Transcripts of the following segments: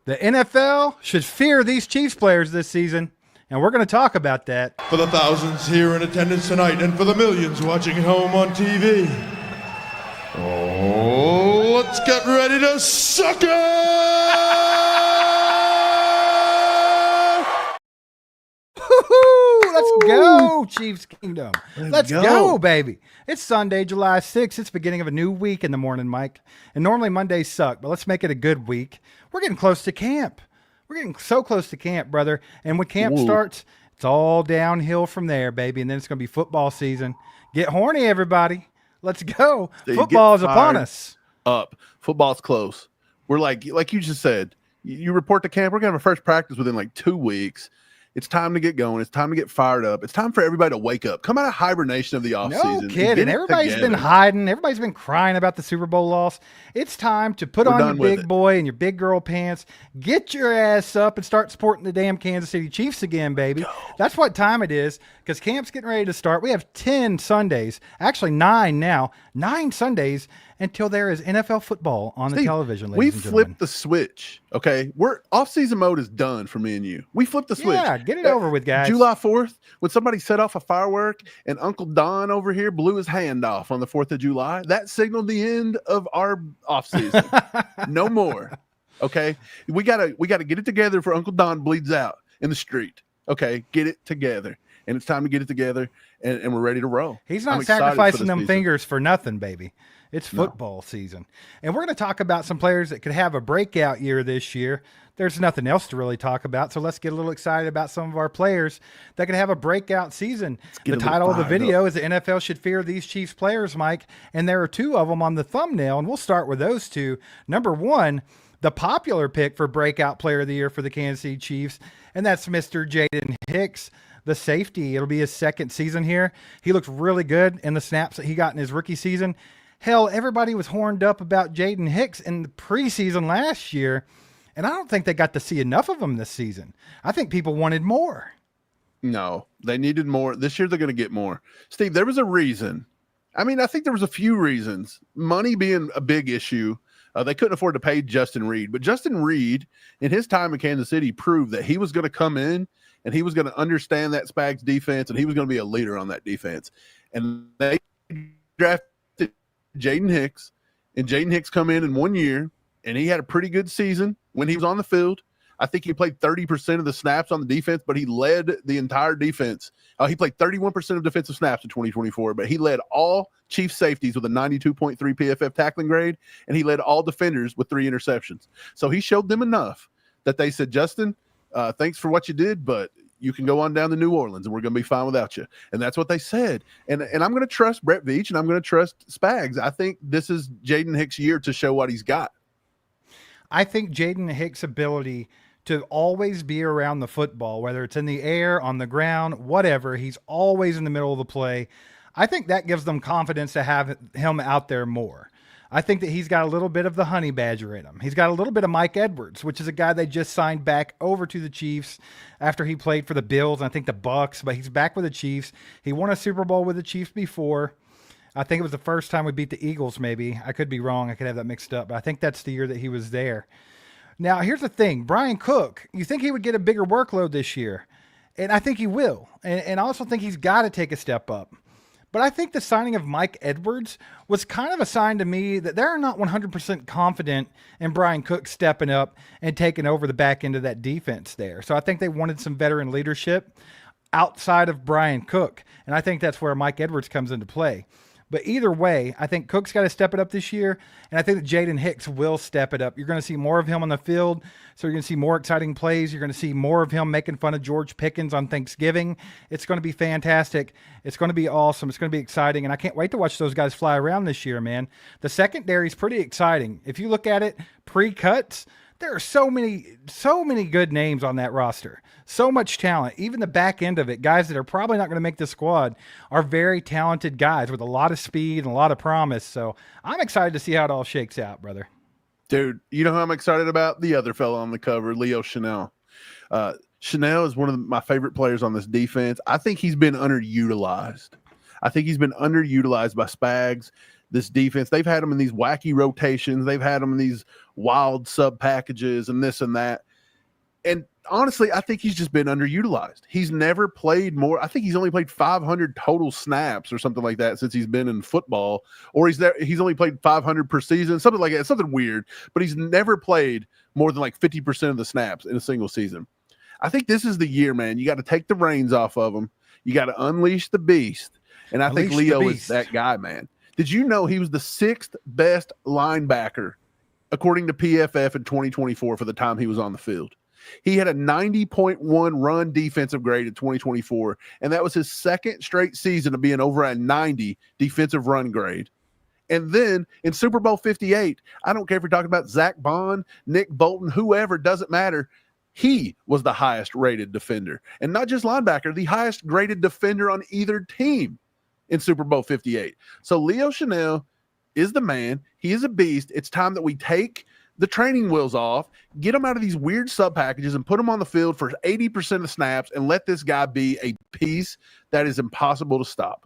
The NFL should fear these Chiefs players this season, and we're going to talk about that. For the thousands here in attendance tonight and for the millions watching at home on TV, let's get ready to suck it! Let's go, Chiefs Kingdom. Let's go, baby. It's Sunday, July 6th. It's the beginning of a new week in the morning, Mike. And normally Mondays suck, but let's make it a good week. We're getting close to camp. We're getting so close to camp, brother. And when camp starts, it's all downhill from there, baby. And then it's going to be football season. Get horny, everybody. Let's go. Football is upon us. Football's close. We're like you just said, you report to camp. We're going to have our first practice within like 2 weeks. It's time to get going. It's time to get fired up. It's time for everybody to wake up. Come out of hibernation of the offseason. No kidding. Everybody's been hiding. Everybody's been crying about the Super Bowl loss. It's time to put on your big boy and your big girl pants. Get your ass up and start supporting the damn Kansas City Chiefs again, baby. That's what time it is because camp's getting ready to start. We have 10 Sundays, actually 9 now, 9 Sundays until there is NFL football on the television, ladies and gentlemen. We flipped the switch, okay? Off-season mode is done for me and you. We flipped the switch. Yeah, get it over with, guys. July 4th, when somebody set off a firework and Uncle Don over here blew his hand off on the 4th of July, that signaled the end of our off-season. No more, okay? We gotta get it together before Uncle Don bleeds out in the street, okay? Get it together. And it's time to get it together, and we're ready to roll. He's not sacrificing them fingers for nothing, baby. It's football season. And we're going to talk about some players that could have a breakout year this year. There's nothing else to really talk about, so let's get a little excited about some of our players that could have a breakout season. The title of the video is The NFL Should Fear These Chiefs Players, Mike, and there are 2 of them on the thumbnail, and we'll start with those 2. Number 1, the popular pick for breakout player of the year for the Kansas City Chiefs, and that's Mr. Jaden Hicks, the safety. It'll be his 2nd season here. He looked really good in the snaps that he got in his rookie season. Hell, everybody was horned up about Jaden Hicks in the preseason last year, and I don't think they got to see enough of him this season. I think people wanted more. No, they needed more. This year they're going to get more. Steve, there was a reason. I mean, I think there was a few reasons. Money being a big issue. They couldn't afford to pay Justin Reed, but Justin Reed, in his time in Kansas City, proved that he was going to come in and he was going to understand that Spags defense and he was going to be a leader on that defense. And they drafted Jaden Hicks, and Jaden Hicks come in 1 year, and he had a pretty good season when he was on the field. I think he played 30% of the snaps on the defense, but he led the entire defense. He played 31% of defensive snaps in 2024, but he led all Chiefs safeties with a 92.3 PFF tackling grade, and he led all defenders with 3 interceptions. So he showed them enough that they said, Justin, thanks for what you did, but you can go on down to New Orleans and we're going to be fine without you. And that's what they said. And I'm going to trust Brett Veach and I'm going to trust Spags. I think this is Jaden Hicks' year to show what he's got. I think Jaden Hicks' ability to always be around the football, whether it's in the air, on the ground, whatever, he's always in the middle of the play. I think that gives them confidence to have him out there more. I think that he's got a little bit of the honey badger in him. He's got a little bit of Mike Edwards, which is a guy they just signed back over to the Chiefs after he played for the Bills and I think the Bucks, but he's back with the Chiefs. He won a Super Bowl with the Chiefs before. I think it was the first time we beat the Eagles, maybe. I could be wrong. I could have that mixed up, but I think that's the year that he was there. Now, here's the thing. Brian Cook, you think he would get a bigger workload this year, and I think he will. And I also think he's got to take a step up. But I think the signing of Mike Edwards was kind of a sign to me that they're not 100% confident in Brian Cook stepping up and taking over the back end of that defense there. So I think they wanted some veteran leadership outside of Brian Cook. And I think that's where Mike Edwards comes into play. But either way, I think Cook's got to step it up this year, and I think that Jaden Hicks will step it up. You're going to see more of him on the field, so you're going to see more exciting plays. You're going to see more of him making fun of George Pickens on Thanksgiving. It's going to be fantastic. It's going to be awesome. It's going to be exciting, and I can't wait to watch those guys fly around this year, man. The secondary is pretty exciting. If you look at it pre-cuts, there are so many good names on that roster. So much talent. Even the back end of it, guys that are probably not going to make the squad are very talented guys with a lot of speed and a lot of promise. So I'm excited to see how it all shakes out, brother. Dude, you know who I'm excited about? The other fellow on the cover, Leo Chenal. Chenal is one of my favorite players on this defense. I think he's been underutilized. I think he's been underutilized by Spags. this defense. They've had him in these wacky rotations. They've had him in these wild sub packages and this and that. And honestly, I think he's just been underutilized. He's never played more. I think he's only played 500 total snaps or something like that since he's been in football, or he's only played 500 per season, something like that, something weird, but he's never played more than like 50% of the snaps in a single season. I think this is the year, man. You got to take the reins off of him. You got to unleash the beast. And I think Leo is that guy, man. Did you know he was the 6th best linebacker according to PFF in 2024 for the time he was on the field? He had a 90.1 run defensive grade in 2024, and that was his second straight season of being over a 90 defensive run grade. And then in Super Bowl 58, I don't care if you're talking about Zach Bond, Nick Bolton, whoever, doesn't matter. He was the highest rated defender, and not just linebacker, the highest graded defender on either team in Super Bowl 58. So Leo Chenal is the man. He is a beast. It's time that we take the training wheels off, get him out of these weird sub packages and put him on the field for 80% of the snaps and let this guy be a piece that is impossible to stop.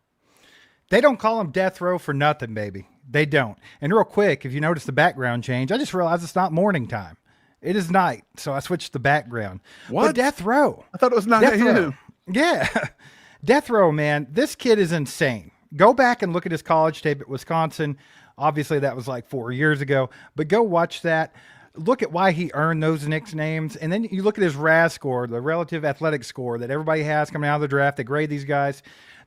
They don't call him death row for nothing, baby. They don't. And real quick, if you notice the background change, I just realized it's not morning time. It is night, so I switched the background. What? But death row. I thought it was 9 a.m. Yeah. Death row, man. This kid is insane. Go back and look at his college tape at Wisconsin. Obviously, that was like 4 years ago, but go watch that. Look at why he earned those nicknames. And then you look at his RAS score, the relative athletic score that everybody has coming out of the draft. They grade these guys.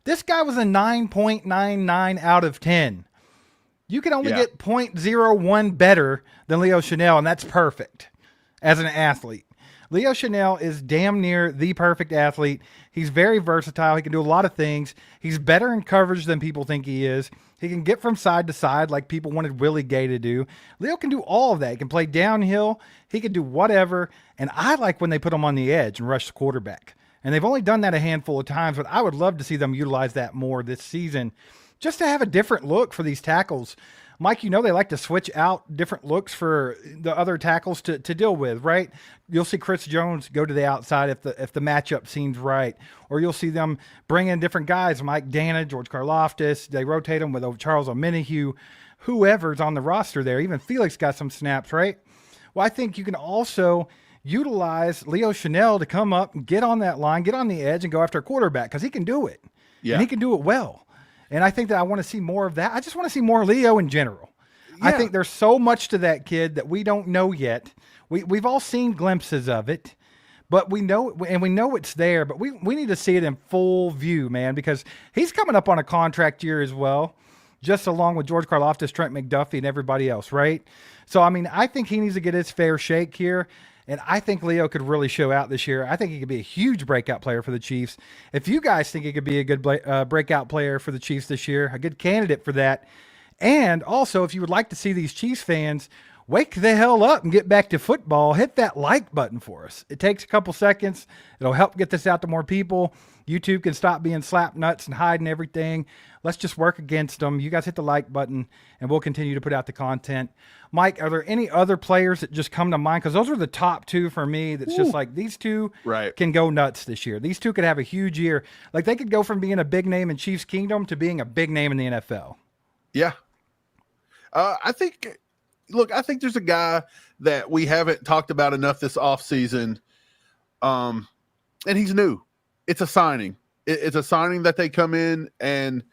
This guy was a 9.99 out of 10. You can only get 0.01 better than Leo Chenal, and that's perfect as an athlete. Leo Chenal is damn near the perfect athlete. He's very versatile. He can do a lot of things. He's better in coverage than people think he is. He can get from side to side like people wanted Willie Gay to do. Leo can do all of that. He can play downhill. He can do whatever. And I like when they put him on the edge and rush the quarterback. And they've only done that a handful of times, but I would love to see them utilize that more this season just to have a different look for these tackles. Mike, you know they like to switch out different looks for the other tackles to deal with, right? You'll see Chris Jones go to the outside if the matchup seems right, or you'll see them bring in different guys, Mike Dana, George Karlaftis. They rotate them with Charles Omenihu, whoever's on the roster there. Even Felix got some snaps, right? Well, I think you can also utilize Leo Chenal to come up and get on that line, get on the edge, and go after a quarterback because he can do it. Yeah. And he can do it well. And I think that I want to see more of that. I just want to see more Leo in general. Yeah. I think there's so much to that kid that we don't know yet. We've all seen glimpses of it, but we know it's there, but we need to see it in full view, man, because he's coming up on a contract year as well, just along with George Karlaftis, Trent McDuffie, and everybody else, right? So, I mean, I think he needs to get his fair shake here. And I think Leo could really show out this year. I think he could be a huge breakout player for the Chiefs. If you guys think he could be a good breakout player for the Chiefs this year, a good candidate for that. And also, if you would like to see these Chiefs fans wake the hell up and get back to football, hit that like button for us. It takes a couple seconds. It'll help get this out to more people. YouTube can stop being slap nuts and hiding everything. Let's just work against them. You guys hit the like button, and we'll continue to put out the content. Mike, are there any other players that just come to mind? Because those are the top two for me. That's just like these two can go nuts this year. These two could have a huge year. Like they could go from being a big name in Chiefs Kingdom to being a big name in the NFL. Yeah. I think there's a guy that we haven't talked about enough this offseason, and he's new. It's a signing. It's a signing that they come in and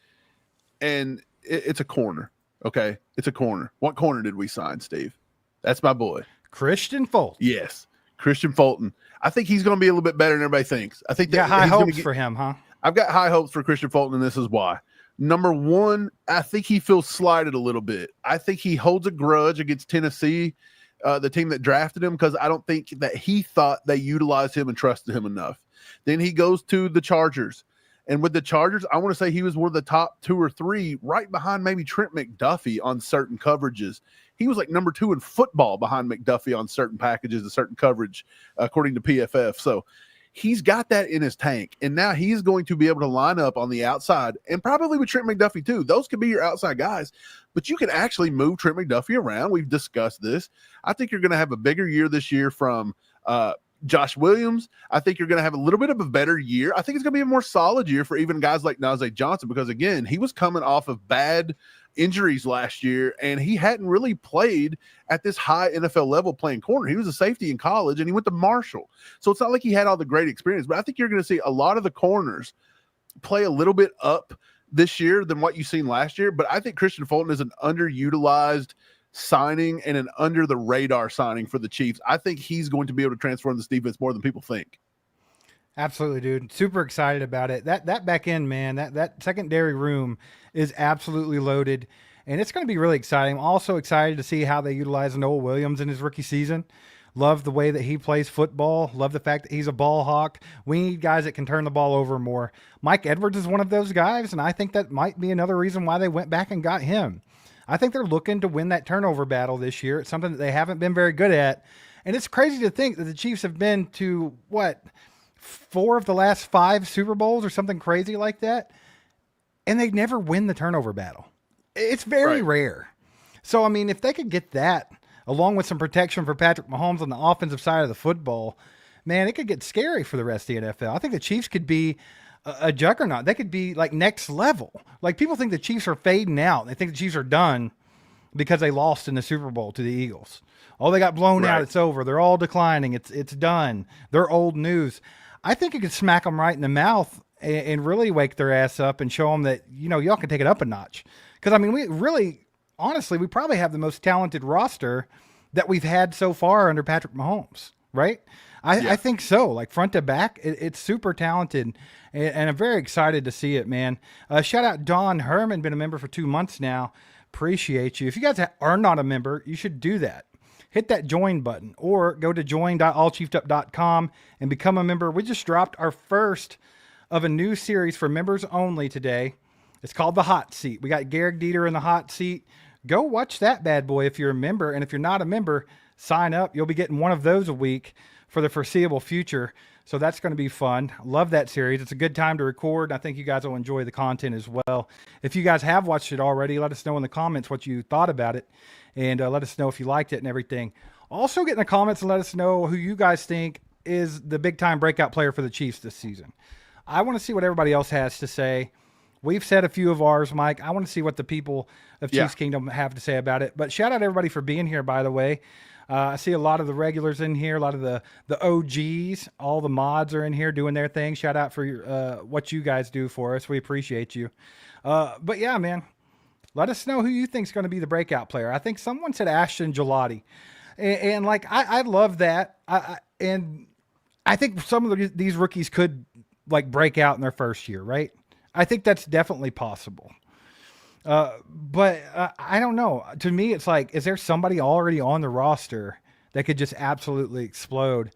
it's a corner. Okay, it's a corner. What corner did we sign, Steve? That's my boy, Christian Fulton. Yes, Christian Fulton. I think he's going to be a little bit better than everybody thinks. I think got high hopes for him, huh? I've got high hopes for Christian Fulton, and this is why. Number one, I think he feels slighted a little bit. I think he holds a grudge against Tennessee, the team that drafted him, because I don't think that he thought they utilized him and trusted him enough. Then he goes to the Chargers. And with the Chargers, I want to say he was one of the top 2 or 3, right behind maybe Trent McDuffie on certain coverages. He was like number 2 in football behind McDuffie on certain packages and certain coverage, according to PFF. So he's got that in his tank. And now he's going to be able to line up on the outside, and probably with Trent McDuffie too. Those could be your outside guys, but you can actually move Trent McDuffie around. We've discussed this. I think you're going to have a bigger year this year from Josh Williams. I think you're going to have a little bit of a better year. I think it's going to be a more solid year for even guys like Najee Johnson, because again, he was coming off of bad injuries last year, and he hadn't really played at this high NFL level playing corner. He was a safety in college, and he went to Marshall. So it's not like he had all the great experience, but I think you're going to see a lot of the corners play a little bit up this year than what you've seen last year. But I think Christian Fulton is an underutilized signing and an under the radar signing for the Chiefs. I think he's going to be able to transform this defense more than people think. Absolutely, dude. Super excited about it. That back end, man, that secondary room is absolutely loaded, and it's going to be really exciting. I'm also excited to see how they utilize Noah Williams in his rookie season. Love the way that he plays football. Love the fact that he's a ball hawk. We need guys that can turn the ball over more. Mike Edwards is one of those guys, and I think that might be another reason why they went back and got him. I think they're looking to win that turnover battle this year. It's something that they haven't been very good at, and it's crazy to think that the Chiefs have been to, 4 of the last 5 Super Bowls or something crazy like that, and they never win the turnover battle. It's very rare. So, I mean, if they could get that, along with some protection for Patrick Mahomes on the offensive side of the football, man, it could get scary for the rest of the NFL. I think the Chiefs could be a juggernaut. They could be like next level. Like, people think the Chiefs are fading out. They think the Chiefs are done because they lost in the Super Bowl to the Eagles. Oh, they got blown out. It's over. They're all declining. It's done. They're old news. I think it could smack them right in the mouth and really wake their ass up and show them that, y'all can take it up a notch. Because, I mean, we really, honestly, we probably have the most talented roster that we've had so far under Patrick Mahomes, right? I think so. Like, front to back, it's super talented, and I'm very excited to see it, man. Shout out Don Herman, been a member for 2 months now. Appreciate you. If you guys are not a member, you should do that. Hit that join button or go to join.allchieftUp.com and become a member. We just dropped our first of a new series for members only today. It's called The Hot Seat. We got Garrick Dieter in the hot seat. Go watch that bad boy if you're a member. And if you're not a member, sign up. You'll be getting one of those a week for the foreseeable future. So that's going to be fun. Love that series. It's a good time to record. I think you guys will enjoy the content as well. If you guys have watched it already, let us know in the comments what you thought about it. And let us know if you liked it and everything. Also get in the comments and let us know who you guys think is the big-time breakout player for the Chiefs this season. I want to see what everybody else has to say. We've said a few of ours, Mike. I want to see what the people of Chiefs Kingdom have to say about it. But shout out everybody for being here, by the way. I see a lot of the regulars in here, a lot of the OGs. All the mods are in here doing their thing. Shout out for what you guys do for us. We appreciate you. But yeah, man. Let us know who you think is going to be the breakout player. I think someone said Ashton Gelati. And like, I love that. And I think some of these rookies could like break out in their first year, right? I think that's definitely possible. But I don't know. To me, it's like, is there somebody already on the roster that could just absolutely explode?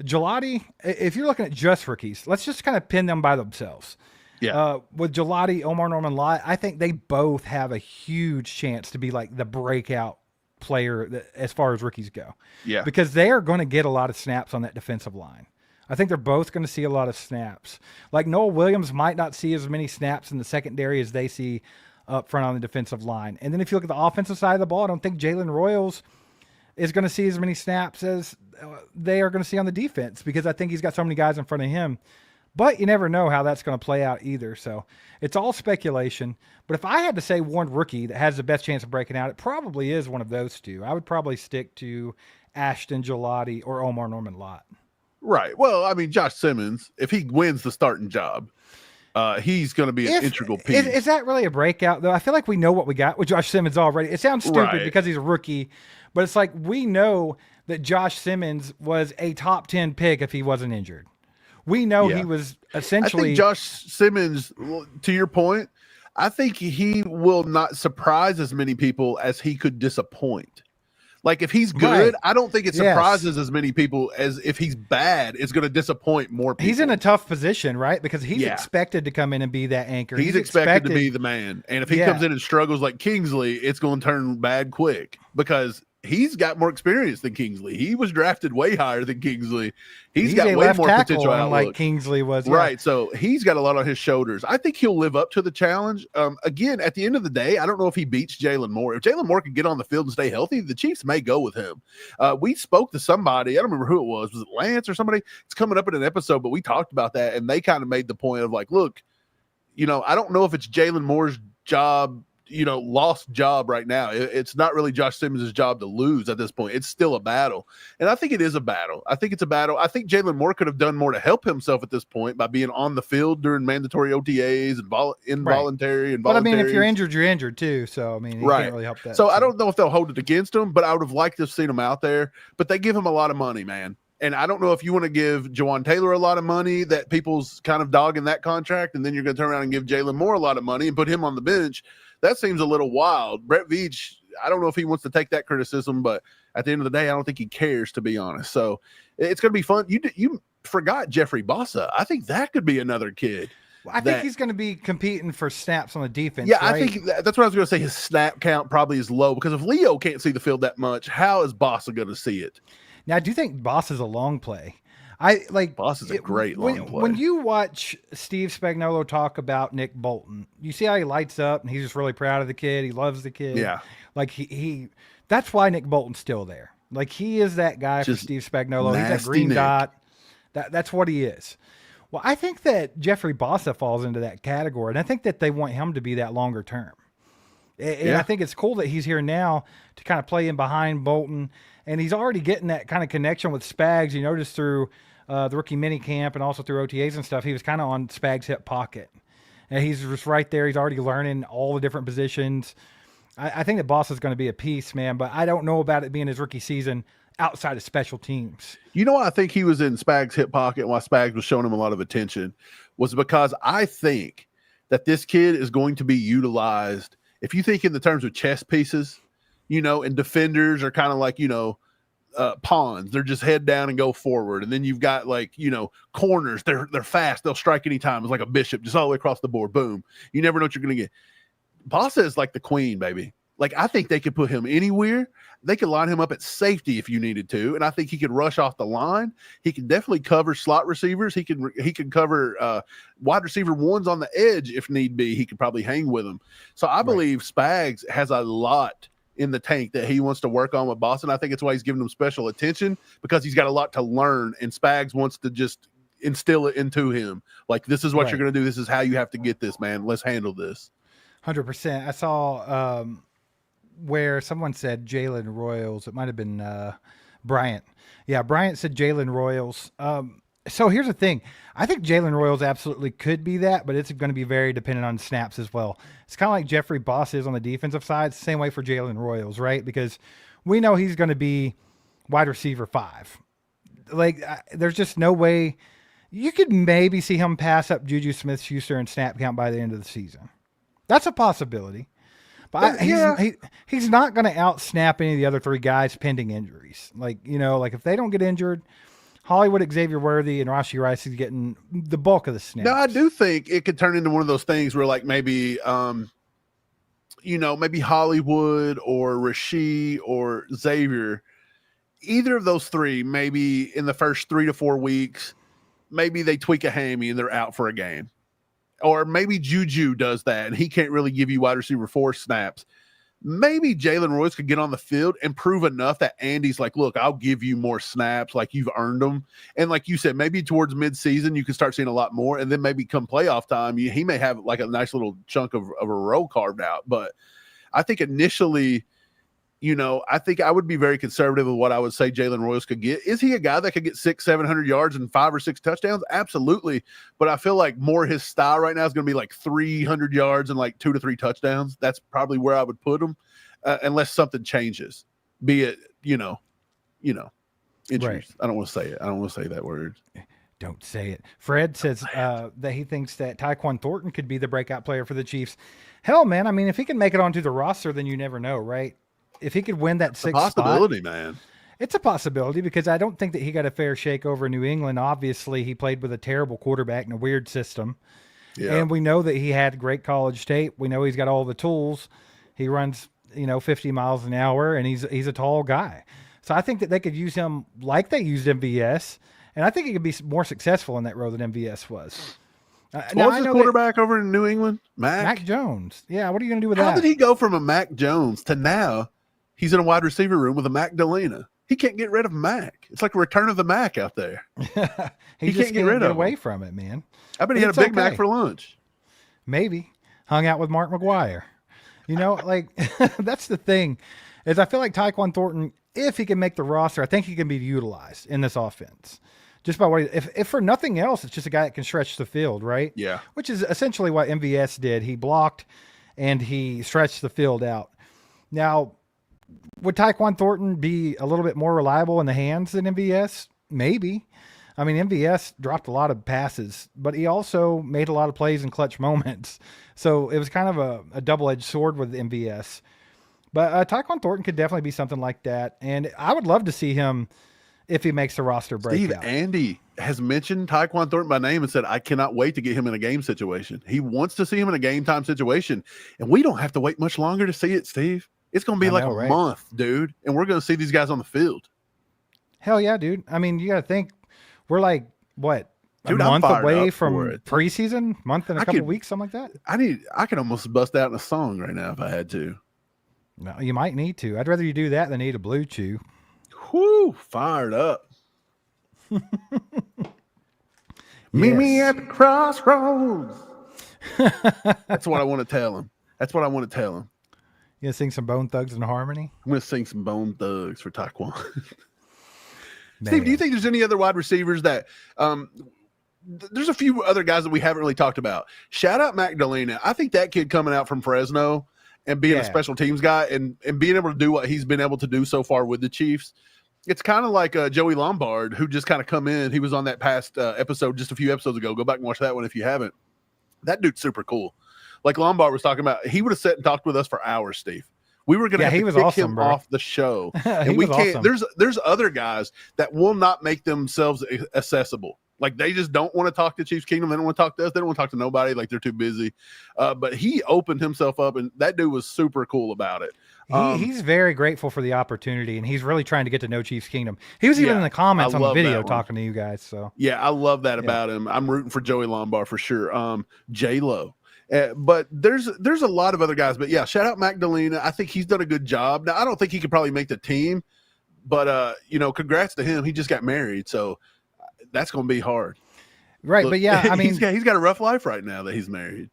Gelati, if you're looking at just rookies, let's just kind of pin them by themselves. Yeah. With Gelati, Omar Norman Lott, I think they both have a huge chance to be like the breakout player as far as rookies go. Yeah. Because they are going to get a lot of snaps on that defensive line. I think they're both going to see a lot of snaps. Like Noah Williams might not see as many snaps in the secondary as they see up front on the defensive line. And then if you look at the offensive side of the ball, I don't think Jalen Royals is going to see as many snaps as they are going to see on the defense because I think he's got so many guys in front of him. But you never know how that's going to play out either. So it's all speculation. But if I had to say one rookie that has the best chance of breaking out, it probably is one of those two. I would probably stick to Ashton Gelati or Omar Norman Lott. Right. Well, I mean, Josh Simmons, if he wins the starting job, he's going to be an integral piece. Is that really a breakout, though? I feel like we know what we got with Josh Simmons already. It sounds stupid because he's a rookie, but it's like we know that Josh Simmons was a top 10 pick if he wasn't injured. We know he was essentially. I think Josh Simmons, to your point, I think he will not surprise as many people as he could disappoint. Like if he's good, I don't think it surprises as many people as if he's bad, it's going to disappoint more people. He's in a tough position, right? Because he's expected to come in and be that anchor. He's expected to be the man. And if he comes in and struggles like Kingsley, it's going to turn bad quick because he's got more experience than Kingsley. He was drafted way higher than Kingsley. He's got way more potential outlook. Like Kingsley was. Right. So he's got a lot on his shoulders. I think he'll live up to the challenge. Again, at the end of the day, I don't know if he beats Jalen Moore. If Jalen Moore can get on the field and stay healthy, the Chiefs may go with him. We spoke to somebody. I don't remember who it was. Was it Lance or somebody? It's coming up in an episode, but we talked about that, and they kind of made the point of like, look, I don't know if it's Jalen Moore's job, lost job right now. It's not really Josh Simmons' job to lose at this point. It's still a battle. And I think it is a battle. I think it's a battle. I think Jalen Moore could have done more to help himself at this point by being on the field during mandatory OTAs and involuntary and But I mean, if you're voluntaries. injured, you're injured too. So I mean, you can't really help that. So I don't know if they'll hold it against him, but I would have liked to have seen him out there. But they give him a lot of money, man. And I don't know if you want to give Jawan Taylor a lot of money that people's kind of dogging that contract, and then you're going to turn around and give Jalen Moore a lot of money and put him on the bench. That seems a little wild. Brett Veach, I don't know if he wants to take that criticism, but at the end of the day, I don't think he cares, to be honest. So it's going to be fun. You forgot Jeffrey Bossa. I think that could be another kid. Well, I think he's going to be competing for snaps on the defense. Yeah, right? I think that's what I was going to say. His snap count probably is low because if Leo can't see the field that much, how is Bossa going to see it? Now, I do think Boss is a long play. Boss is a great long play. When you watch Steve Spagnuolo talk about Nick Bolton, you see how he lights up and he's just really proud of the kid. He loves the kid. Yeah. Like he that's why Nick Bolton's still there. Like he is that guy Just for Steve Spagnuolo. He's that nasty green Nick. dot. That's what he is. Well, I think that Jeffrey Bossa falls into that category, and I think that they want him to be that longer term. And I think it's cool that he's here now to kind of play in behind Bolton, and he's already getting that kind of connection with Spags. You notice through the rookie mini camp and also through OTAs and stuff, he was kind of on Spags' hip pocket. And he's just right there. He's already learning all the different positions. I think that Boss is going to be a piece, man, but I don't know about it being his rookie season outside of special teams. You know why I think he was in Spags' hip pocket and why Spags was showing him a lot of attention was because I think that this kid is going to be utilized. If you think in the terms of chess pieces, and defenders are kind of like, pawns. They're just head down and go forward. And then you've got corners. They're fast. They'll strike anytime. It's like a bishop, just all the way across the board. Boom. You never know what you're going to get. Bossa is like the queen, baby. Like, I think they could put him anywhere. They could line him up at safety if you needed to, and I think he could rush off the line. He can definitely cover slot receivers. He can cover wide receiver ones on the edge if need be. He could probably hang with them. So I believe Spags has a lot in the tank that he wants to work on with Boston. I think it's why he's giving them special attention because he's got a lot to learn, and Spags wants to just instill it into him. Like, this is what you're going to do. This is how you have to get this, man. Let's handle this. 100%. I saw where someone said Jalen Royals. It might have been Bryant. Yeah, Bryant said Jalen Royals. So here's the thing. I think Jalen Royals absolutely could be that, but it's going to be very dependent on snaps as well. It's kind of like Jeffrey Boss is on the defensive side. It's the same way for Jalen Royals, right? Because we know he's going to be wide receiver 5. Like, there's just no way. You could maybe see him pass up Juju Smith-Schuster in snap count by the end of the season. That's a possibility. But he's not going to out-snap any of the other 3 guys pending injuries. Like if they don't get injured, Hollywood, Xavier Worthy, and Rashee Rice is getting the bulk of the snaps. No, I do think it could turn into one of those things where, like, maybe, maybe Hollywood or Rashee or Xavier, either of those 3, maybe in the first 3 to 4 weeks, maybe they tweak a hammy and they're out for a game. Or maybe Juju does that and he can't really give you wide receiver 4 snaps. Maybe Jalen Royce could get on the field and prove enough that Andy's like, look, I'll give you more snaps. Like, you've earned them. And like you said, maybe towards midseason, you can start seeing a lot more. And then maybe come playoff time, he may have like a nice little chunk of a row carved out. But I think initially, I think I would be very conservative with what I would say Jalen Royce could get. Is he a guy that could get 600-700 yards and 5 or 6 touchdowns? Absolutely. But I feel like more his style right now is going to be like 300 yards and like 2 to 3 touchdowns. That's probably where I would put him, unless something changes. Be it, injuries. Right. I don't want to say it. I don't want to say that word. Don't say it. Fred says that he thinks that Tyquan Thornton could be the breakout player for the Chiefs. Hell, man. I mean, if he can make it onto the roster, then you never know, right? If he could win that 6th possibility, spot, man. It's a possibility because I don't think that he got a fair shake over New England. Obviously, he played with a terrible quarterback in a weird system. Yeah. And we know that he had great college tape. We know he's got all the tools. He runs, 50 miles an hour, and he's a tall guy. So I think that they could use him like they used MVS, and I think he could be more successful in that role than MVS was. What was the quarterback over in New England? Mac Jones. Yeah, what are you going to do with that? How did he go from a Mac Jones to now he's in a wide receiver room with a Mac Delena? He can't get rid of Mac. It's like a return of the Mac out there. he just can't get away from it, man. I bet he had a Big Mac for lunch. Maybe. Hung out with Mark McGuire. Like that's the thing is I feel like Tyquan Thornton, if he can make the roster, I think he can be utilized in this offense. Just by what, if for nothing else, it's just a guy that can stretch the field, right? Yeah. Which is essentially what MVS did. He blocked and he stretched the field out. Now, would Tyquan Thornton be a little bit more reliable in the hands than MVS? Maybe. I mean, MVS dropped a lot of passes, but he also made a lot of plays in clutch moments. So it was kind of a double-edged sword with MVS. But Tyquan Thornton could definitely be something like that. And I would love to see him if he makes the roster breakout. Steve, Andy has mentioned Tyquan Thornton by name and said, I cannot wait to get him in a game situation. He wants to see him in a game time situation. And we don't have to wait much longer to see it, Steve. It's going to be a month, dude. And we're going to see these guys on the field. Hell yeah, dude. I mean, you got to think we're like, what? Dude, a month away from preseason, month and a couple weeks, something like that. I could almost bust out in a song right now if I had to. No, you might need to. I'd rather you do that than eat a Blue Chew. Whoo, fired up. Yes. Meet me at the crossroads. That's what I want to tell him. That's what I want to tell him. You gonna sing some Bone Thugs and Harmony? I'm gonna sing some Bone Thugs for Tyquan. Steve, do you think there's any other wide receivers that there's a few other guys that we haven't really talked about? Shout out Magdalena. I think that kid coming out from Fresno and being a special teams guy and being able to do what he's been able to do so far with the Chiefs. It's kind of like Joey Lombard, who just kind of come in. He was on that past episode just a few episodes ago. Go back and watch that one if you haven't. That dude's super cool. Like Lombard was talking about, he would have sat and talked with us for hours, Steve. We were going to have to kick him off the show. And we can't. Awesome. There's other guys that will not make themselves accessible. Like they just don't want to talk to Chiefs Kingdom. They don't want to talk to us. They don't want to talk to nobody. Like they're too busy. But he opened himself up, and that dude was super cool about it. He's very grateful for the opportunity, and he's really trying to get to know Chiefs Kingdom. He was even in the comments on the video talking to you guys. So yeah, I love that about him. I'm rooting for Joey Lombard for sure. J-Lo. But there's a lot of other guys. But yeah, shout out Magdalena. I think he's done a good job. Now I don't think he could probably make the team, but congrats to him. He just got married, so that's going to be hard. Right. Look, but yeah, I mean, he's got a rough life right now that he's married.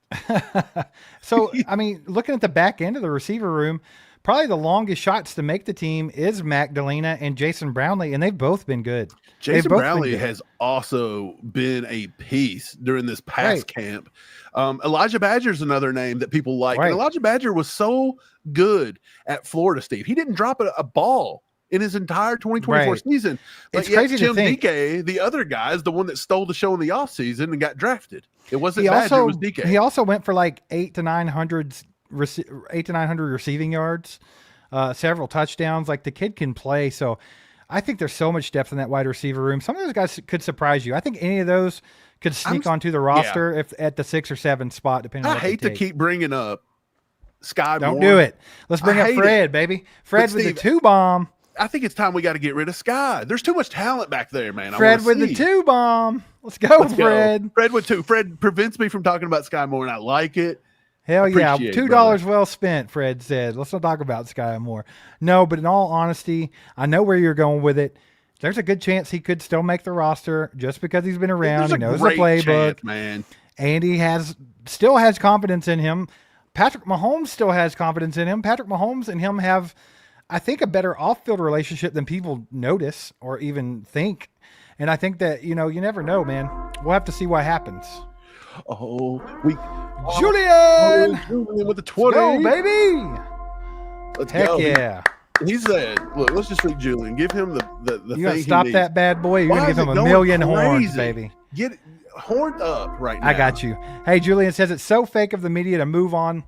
So, I mean, looking at the back end of the receiver room, probably the longest shots to make the team is Magdalena and Jason Brownlee, and they've both been good. Jason Brownlee has also been a piece during this past camp. Elijah Badger's another name that people like. And Elijah Badger was so good at Florida, Steve. He didn't drop a ball in his entire 2024 season. Like, it's crazy Tim to think. DK, the other guy, is the one that stole the show in the offseason and got drafted. It wasn't Badger, it was DK. He also went for like 800 to 900 receiving yards, several touchdowns. Like the kid can play. So I think there's so much depth in that wide receiver room. Some of those guys could surprise you. I think any of those could sneak onto the roster if at the 6 or 7 spot, depending on what I hate to keep bringing up Sky Moore. Don't do it. Let's bring up Fred, baby. Fred with the 2 bomb. I think it's time we got to get rid of Sky. There's too much talent back there, man. Fred with the 2 bomb. Let's go, Fred. Fred with 2. Fred prevents me from talking about Sky Moore, and I like it. Hell yeah. $2 well spent, Fred said. Let's not talk about Sky Moore. No, but in all honesty, I know where you're going with it. There's a good chance he could still make the roster just because he's been around. He knows the playbook. Man. And he still has confidence in him. Patrick Mahomes still has confidence in him. Patrick Mahomes and him have, I think, a better off-field relationship than people notice or even think. And I think that, you never know, man. We'll have to see what happens. Julian! Julian with the 20. Let's go, baby! Let's Heck go. Yeah. He said, look, let's just leave Julian. Give him the you gonna stop that bad boy? You're going to give him a million horns, baby. Get it horned up right now. I got you. Hey, Julian says it's so fake of the media to move on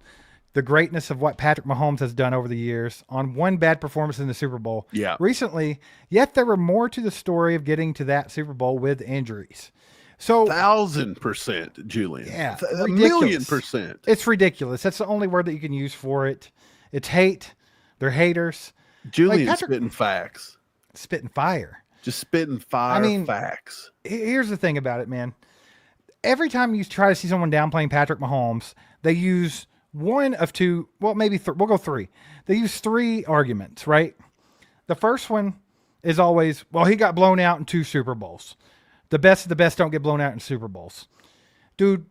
the greatness of what Patrick Mahomes has done over the years on one bad performance in the Super Bowl recently, yet there were more to the story of getting to that Super Bowl with injuries. So 1,000%, Julian. Yeah. A million%. It's ridiculous. That's the only word that you can use for it. It's hate. They're haters. Julian's spitting facts. Spitting fire. Just spitting fire facts. Here's the thing about it, man. Every time you try to see someone downplaying Patrick Mahomes, they use one of 2, well, maybe we'll go 3. They use 3 arguments, right? The first one is always, well, he got blown out in 2 Super Bowls. The best of the best don't get blown out in Super Bowls. Dude,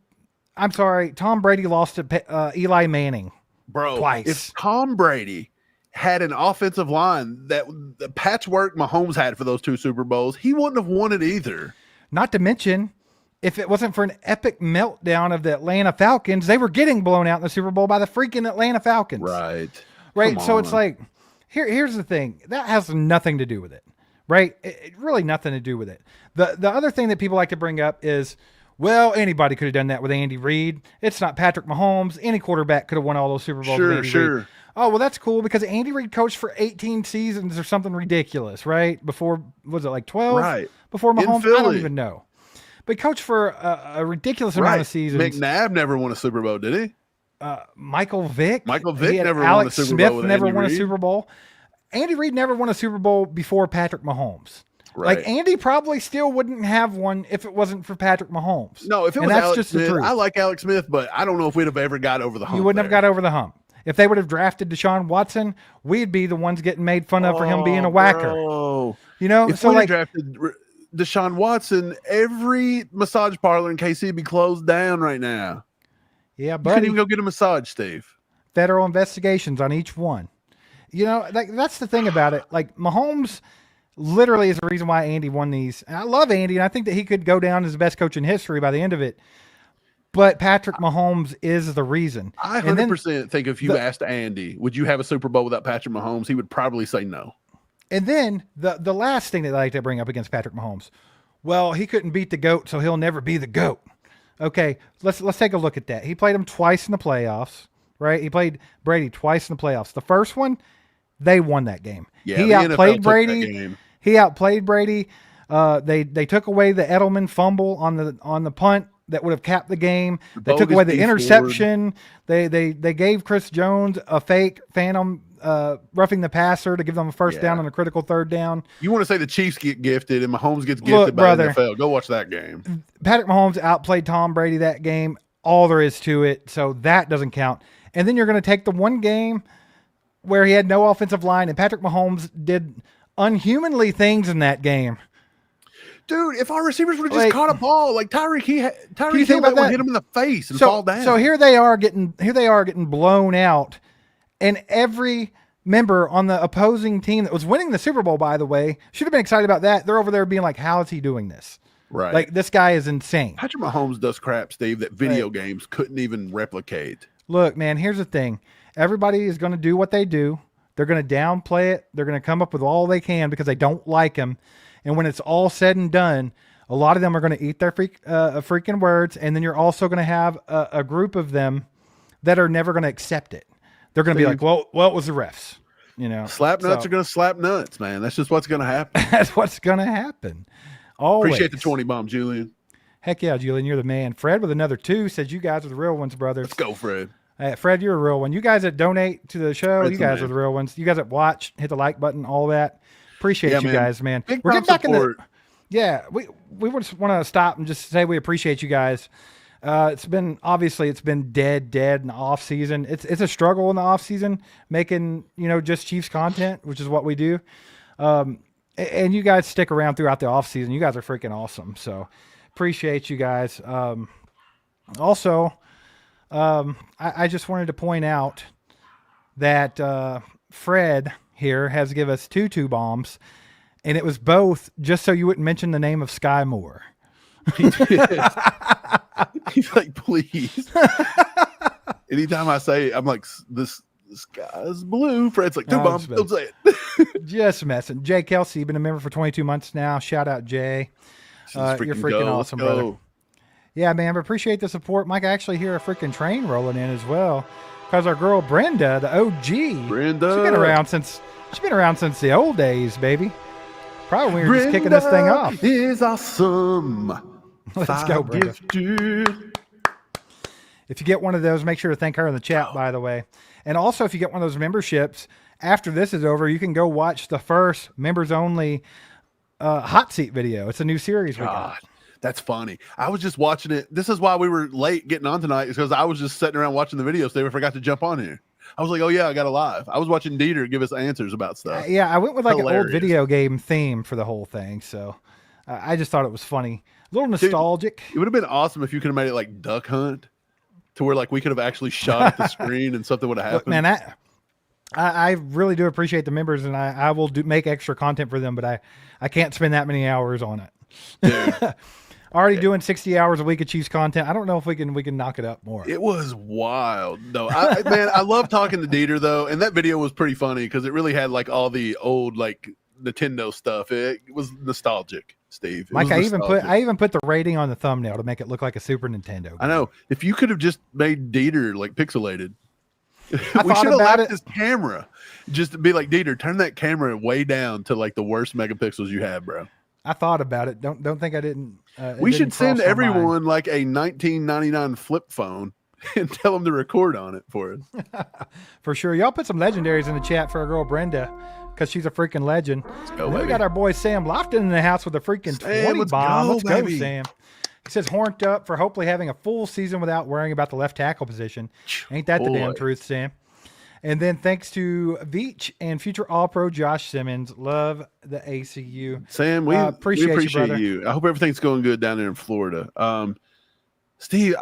I'm sorry. Tom Brady lost to Eli Manning Bro, twice. if Tom Brady had an offensive line that the patchwork Mahomes had for those 2 Super Bowls, he wouldn't have won it either. Not to mention, if it wasn't for an epic meltdown of the Atlanta Falcons, they were getting blown out in the Super Bowl by the freaking Atlanta Falcons. Right. Right. So it's like, here's the thing. That has nothing to do with it. Right. It really nothing to do with it. The other thing that people like to bring up is, well, anybody could have done that with Andy Reid. It's not Patrick Mahomes. Any quarterback could have won all those Super Bowls with Andy Reid. Oh, well, that's cool because Andy Reid coached for 18 seasons or something ridiculous, right? Before, was it like 12? Right. Before Mahomes? I don't even know. But he coached for a ridiculous amount of seasons. McNabb never won a Super Bowl, did he? Michael Vick. Michael Vick never Alex won a Super Smith Bowl with never Andy won a Reid. Super Bowl. Andy Reid never won a Super Bowl before Patrick Mahomes. Right. Like Andy probably still wouldn't have one if it wasn't for Patrick Mahomes. No, if it was Alex Smith, I like Alex Smith, but I don't know if we'd have ever got over the hump. You wouldn't have got over the hump. If they would have drafted Deshaun Watson, we'd be the ones getting made fun of for him being a whacker. Bro. You know, if so we like drafted Deshaun Watson, every massage parlor in KC would be closed down right now. Yeah, You buddy. couldn't even go get a massage, Steve. Federal investigations on each one. You know, like that's the thing about it. Like Mahomes literally is the reason why Andy won these. And I love Andy, and I think that he could go down as the best coach in history by the end of it. But Patrick Mahomes is the reason. I 100% think if you asked Andy, would you have a Super Bowl without Patrick Mahomes, he would probably say no. And then the last thing that I like to bring up against Patrick Mahomes, well, he couldn't beat the GOAT, so he'll never be the GOAT. Okay, let's take a look at that. He played him twice in the playoffs, right? He played Brady twice in the playoffs. The first one, they won that game. Yeah, he the outplayed NFL Brady. took that game. He outplayed Brady. They took away the Edelman fumble on the punt that would have capped the game. They took away the interception. They gave Chris Jones a fake phantom roughing the passer to give them a first down on a critical third down. You want to say the Chiefs get gifted and Mahomes gets gifted Look, by brother, the NFL. Go watch that game. Patrick Mahomes outplayed Tom Brady that game. All there is to it. So that doesn't count. And then you're going to take the one game where he had no offensive line and Patrick Mahomes did unhumanly things in that game. Dude, if our receivers would have just caught a ball, like Tyreek Hill would hit him in the face and fall down. So here they are getting blown out, and every member on the opposing team that was winning the Super Bowl, by the way, should have been excited about that. They're over there being like, "How is he doing this? Right? Like this guy is insane." Patrick Mahomes does crap, Steve, that video games couldn't even replicate. Look, man, here's the thing: everybody is going to do what they do. They're going to downplay it. They're going to come up with all they can because they don't like him. And when it's all said and done, a lot of them are going to eat their freaking words. And then you're also going to have a group of them that are never going to accept it. They're going to be like, well, it was the refs. You know, slap nuts are going to slap nuts, man. That's just what's going to happen. That's what's going to happen. Always. Appreciate the 20 bomb, Julian. Heck yeah, Julian, you're the man. Fred with another 2 says you guys are the real ones, brothers. Let's go, Fred. Fred, you're a real one. You guys that donate to the show, Fred's you guys are the real ones. You guys that watch, hit the like button, all that. Appreciate you guys, man. Big We're getting back in the. support. Yeah, we just want to stop and just say we appreciate you guys. It's been dead in the off season. It's a struggle in the off season making just Chiefs content, which is what we do. And you guys stick around throughout the off season. You guys are freaking awesome. So appreciate you guys. Also, I just wanted to point out that Fred here has given us 2 bombs. And it was both just so you wouldn't mention the name of Sky Moore. He's like, please. Anytime I say it, I'm like, this sky's blue. Fred's like, 2 bombs, don't say it. Just messing. Jay Kelsey, been a member for 22 months now. Shout out, Jay. You're freaking awesome, brother. Yeah, man, but appreciate the support. Mike, I actually hear a freaking train rolling in as well. Because our girl Brenda, the OG, Brenda, she's been around since the old days, baby. Probably when we were just kicking this thing off. Is awesome. Let's go, Brenda. If you get one of those, make sure to thank her in the chat, by the way. And also, if you get one of those memberships, after this is over, you can go watch the first members-only hot seat video. It's a new series we got. That's funny. I was just watching it. This is why we were late getting on tonight, is because I was just sitting around watching the videos. They forgot to jump on here. I was like, oh, yeah, I got a live. I was watching Dieter give us answers about stuff. Yeah, I went with like an old video game theme for the whole thing. So I just thought it was funny. A little nostalgic. Dude, it would have been awesome if you could have made it like Duck Hunt. to where like we could have actually shot at the screen and something would have Look, happened. man, I really do appreciate the members, and I will make extra content for them, but I can't spend that many hours on it. Dude, Already doing 60 hours a week of Chiefs content. I don't know if we can knock it up more. it was wild. No, man, I love talking to Dieter though, and that video was pretty funny because it really had like all the old like Nintendo stuff. It was nostalgic, Steve. Mike, I even put the rating on the thumbnail to make it look like a Super Nintendo game. I know. If you could have just made Dieter like pixelated, we thought should have about left it. this camera. Just to be like, Dieter, turn that camera way down to like the worst megapixels you have, bro. I thought about it. Don't think I didn't. We should send everyone like a 1999 flip phone and tell them to record on it for us. For sure. Y'all put some legendaries in the chat for our girl Brenda, because she's a freaking legend. Let's go, And then we baby. got our boy Sam Lofton in the house with a freaking Sam, 20 let's bomb. go, Let's go, baby. Sam. He says horned up for hopefully having a full season without worrying about the left tackle position. Ain't that the damn Boy. truth, Sam? And then thanks to Veach and future All-Pro Josh Simmons. Love the ACU. Sam, we appreciate appreciate you, brother. you. I hope everything's going good down there in Florida. Steve,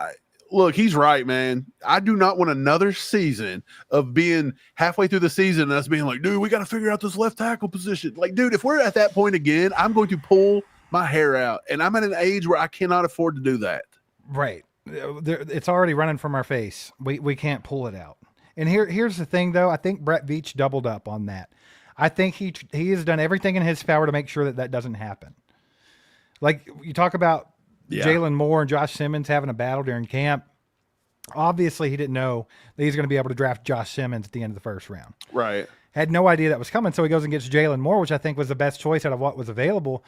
look, he's right, man. I do not want another season of being halfway through the season and us being like, dude, we got to figure out this left tackle position. Like, dude, if we're at that point again, I'm going to pull my hair out. And I'm at an age where I cannot afford to do that. Right. It's already running from our face. We can't pull it out. And here's the thing, though. I think Brett Veach doubled up on that. I think he has done everything in his power to make sure that doesn't happen. Like you talk about Jalen Moore and Josh Simmons having a battle during camp. Obviously, he didn't know that he's going to be able to draft Josh Simmons at the end of the first round. Right. Had no idea that was coming, so he goes and gets Jalen Moore, which I think was the best choice out of what was available.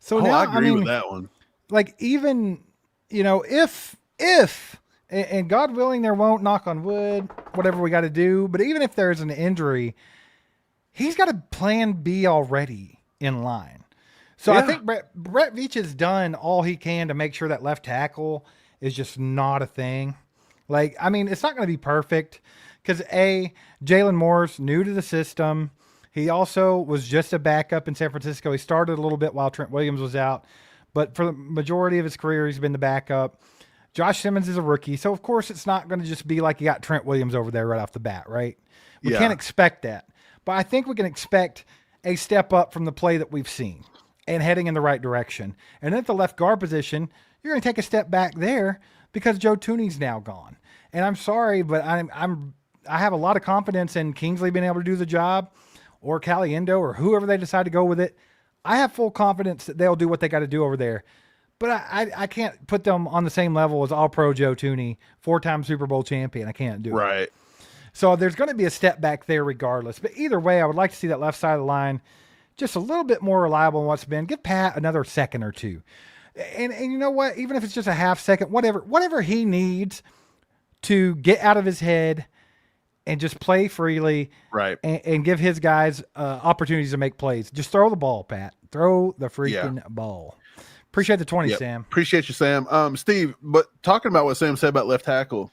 So now, I agree with that one. Like even, if and God willing, there won't, knock on wood, whatever we got to do. But even if there's an injury, he's got a plan B already in line. So I think Brett Veach has done all he can to make sure that left tackle is just not a thing. Like, I mean, it's not going to be perfect because Jalen Moore's new to the system. He also was just a backup in San Francisco. He started a little bit while Trent Williams was out, but for the majority of his career, he's been the backup. Josh Simmons is a rookie, so of course it's not going to just be like you got Trent Williams over there right off the bat, right? We can't expect that. But I think we can expect a step up from the play that we've seen and heading in the right direction. And then at the left guard position, you're going to take a step back there because Joe Tooney's now gone. And I'm sorry, but I have a lot of confidence in Kingsley being able to do the job, or Caliendo, or whoever they decide to go with it. I have full confidence that they'll do what they got to do over there. But I can't put them on the same level as All-Pro Joe Tooney, 4-time Super Bowl champion. I can't do it. Right. So there's going to be a step back there regardless. But either way, I would like to see that left side of the line just a little bit more reliable than what's been. Give Pat another second or two. And you know what? Even if it's just a half second, whatever he needs to get out of his head and just play freely, right, and give his guys opportunities to make plays. Just throw the ball, Pat. Throw the freaking ball. Appreciate the 20, Sam. Appreciate you, Sam. Steve, but talking about what Sam said about left tackle,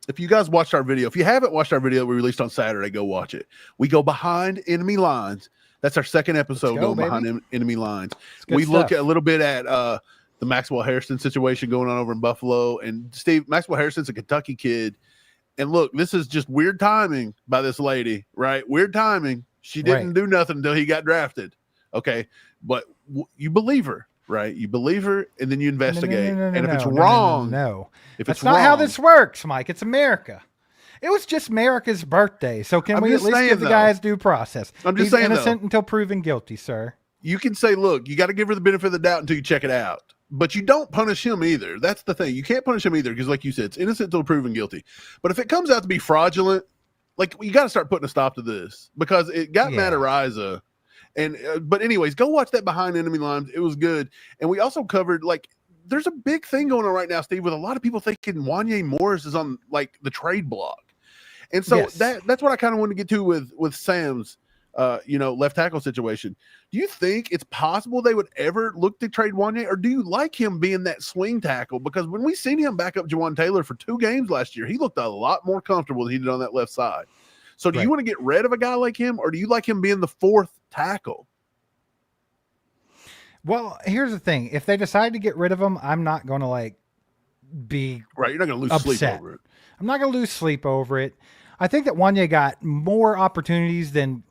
if you guys watched our video, if you haven't watched our video that we released on Saturday, go watch it. We go behind enemy lines. That's our second episode going behind enemy lines. We look a little bit at the Maxwell Harrison situation going on over in Buffalo. And Steve, Maxwell Harrison's a Kentucky kid. And look, this is just weird timing by this lady, right? Weird timing. She didn't do nothing until he got drafted. Okay. But you believe her, right? You believe her, and then you investigate. And if it's wrong, if that's not how this works, Mike. It's America. It was just America's birthday. So can we at least give the guy's due process? I'm just He's saying, innocent until proven guilty, sir. You can say, look, you got to give her the benefit of the doubt until you check it out. But you don't punish him either. That's the thing. You can't punish him either because, like you said, it's innocent until proven guilty. But if it comes out to be fraudulent, like, you got to start putting a stop to this because it got Matt Araiza. And but anyways, go watch that behind enemy lines. It was good. And we also covered, like, there's a big thing going on right now, Steve, with a lot of people thinking Wanye Morris is on, like, the trade block. And so that's what I kind of want to get to with Sam's left tackle situation. Do you think it's possible they would ever look to trade Wanye, or do you like him being that swing tackle? Because when we seen him back up Jawan Taylor for 2 games last year, he looked a lot more comfortable than he did on that left side. So do you want to get rid of a guy like him, or do you like him being the 4th tackle? Well, here's the thing. If they decide to get rid of him, I'm not going to be right. You're not going to lose sleep over it. I'm not going to lose sleep over it. I think that Wanye got more opportunities than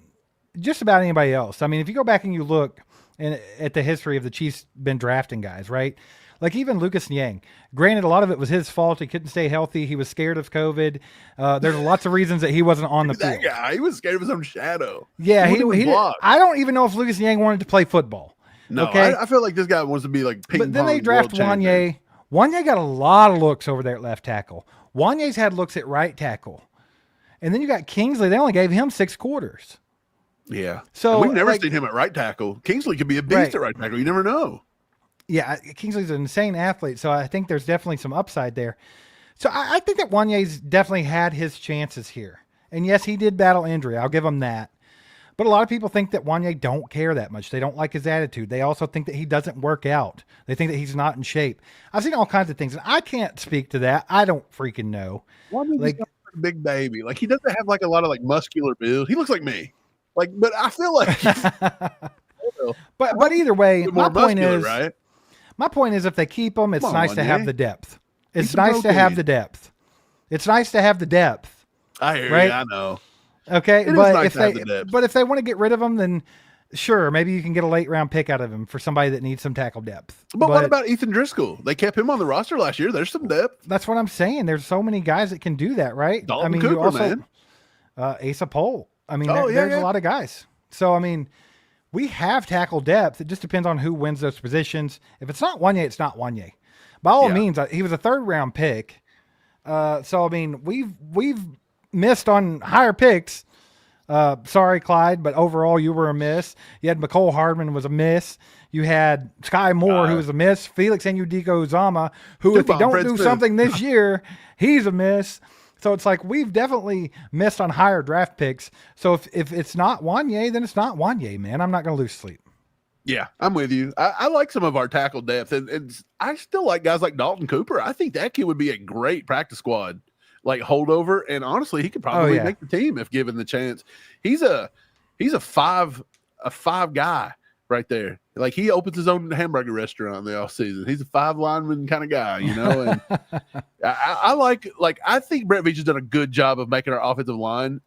just about anybody else. I mean, if you go back and you look at the history of the Chiefs been drafting guys, right? Like even Lucas Niang. Granted, a lot of it was his fault. He couldn't stay healthy. He was scared of COVID. There's lots of reasons that he wasn't on the That field. guy, he was scared of his own shadow. Yeah, He wouldn't even block. I don't even know if Lucas Niang wanted to play football. No, okay? I feel like this guy wants to be like ping But then pong they draft world champion. Wanye. Wanye got a lot of looks over there at left tackle. Wanye's had looks at right tackle. And then you got Kingsley. They only gave him 6 quarters. Yeah. So, And we've never like- seen him at right tackle. Kingsley could be a beast Right. at right tackle. You never know. Yeah, Kingsley's an insane athlete, so I think there's definitely some upside there. So I think that Wanye's definitely had his chances here. And yes, he did battle injury. I'll give him that. But a lot of people think that Wanye don't care that much. They don't like his attitude. They also think that he doesn't work out. They think that he's not in shape. I've seen all kinds of things, and I can't speak to that. I don't freaking know. Wanye's Like- like a big baby. Like he doesn't have like a lot of like muscular build. He looks like me. Like, but I feel like But either way, more my point muscular, is, right? my point is, if they keep him, it's Come on, nice to have Wanye. the depth. It's some nice to have protein. the depth. It's nice to have the depth. I hear Right? you. I know. Okay, It is but nice if to have they the depth. but if they want to get rid of him, then sure, maybe you can get a late round pick out of him for somebody that needs some tackle depth. But what about Ethan Driscoll? They kept him on the roster last year. There's some depth. That's what I'm saying. There's so many guys that can do that, right? Dalton I mean, Cooper, you also man. Asa Pole. I mean, Oh, yeah, there's yeah. a lot of guys. So I mean, we have tackle depth. It just depends on who wins those positions. If it's not Wanye, it's not Wanye. By all Yeah. means, he was a 3rd round pick. So I mean, we've missed on higher picks. Sorry, Clyde, but overall you were a miss. You had McCole Hardman was a miss. You had Sky Moore, who was a miss. Felix Anudiko-Uzama, who if he Tubon, don't Fred do Smith. something this year, he's a miss. So it's like we've definitely missed on higher draft picks. So if it's not Wanye, then it's not Wanye, man. I'm not going to lose sleep. Yeah, I'm with you. I like some of our tackle depth, and I still like guys like Dalton Cooper. I think that kid would be a great practice squad, like holdover. And honestly, he could probably yeah. make the team if given the chance. He's a 5 guy right there. Like he opens his own hamburger restaurant in the off season. He's a 5 lineman kind of guy, you know. And I think Brett Veach has done a good job of making our offensive line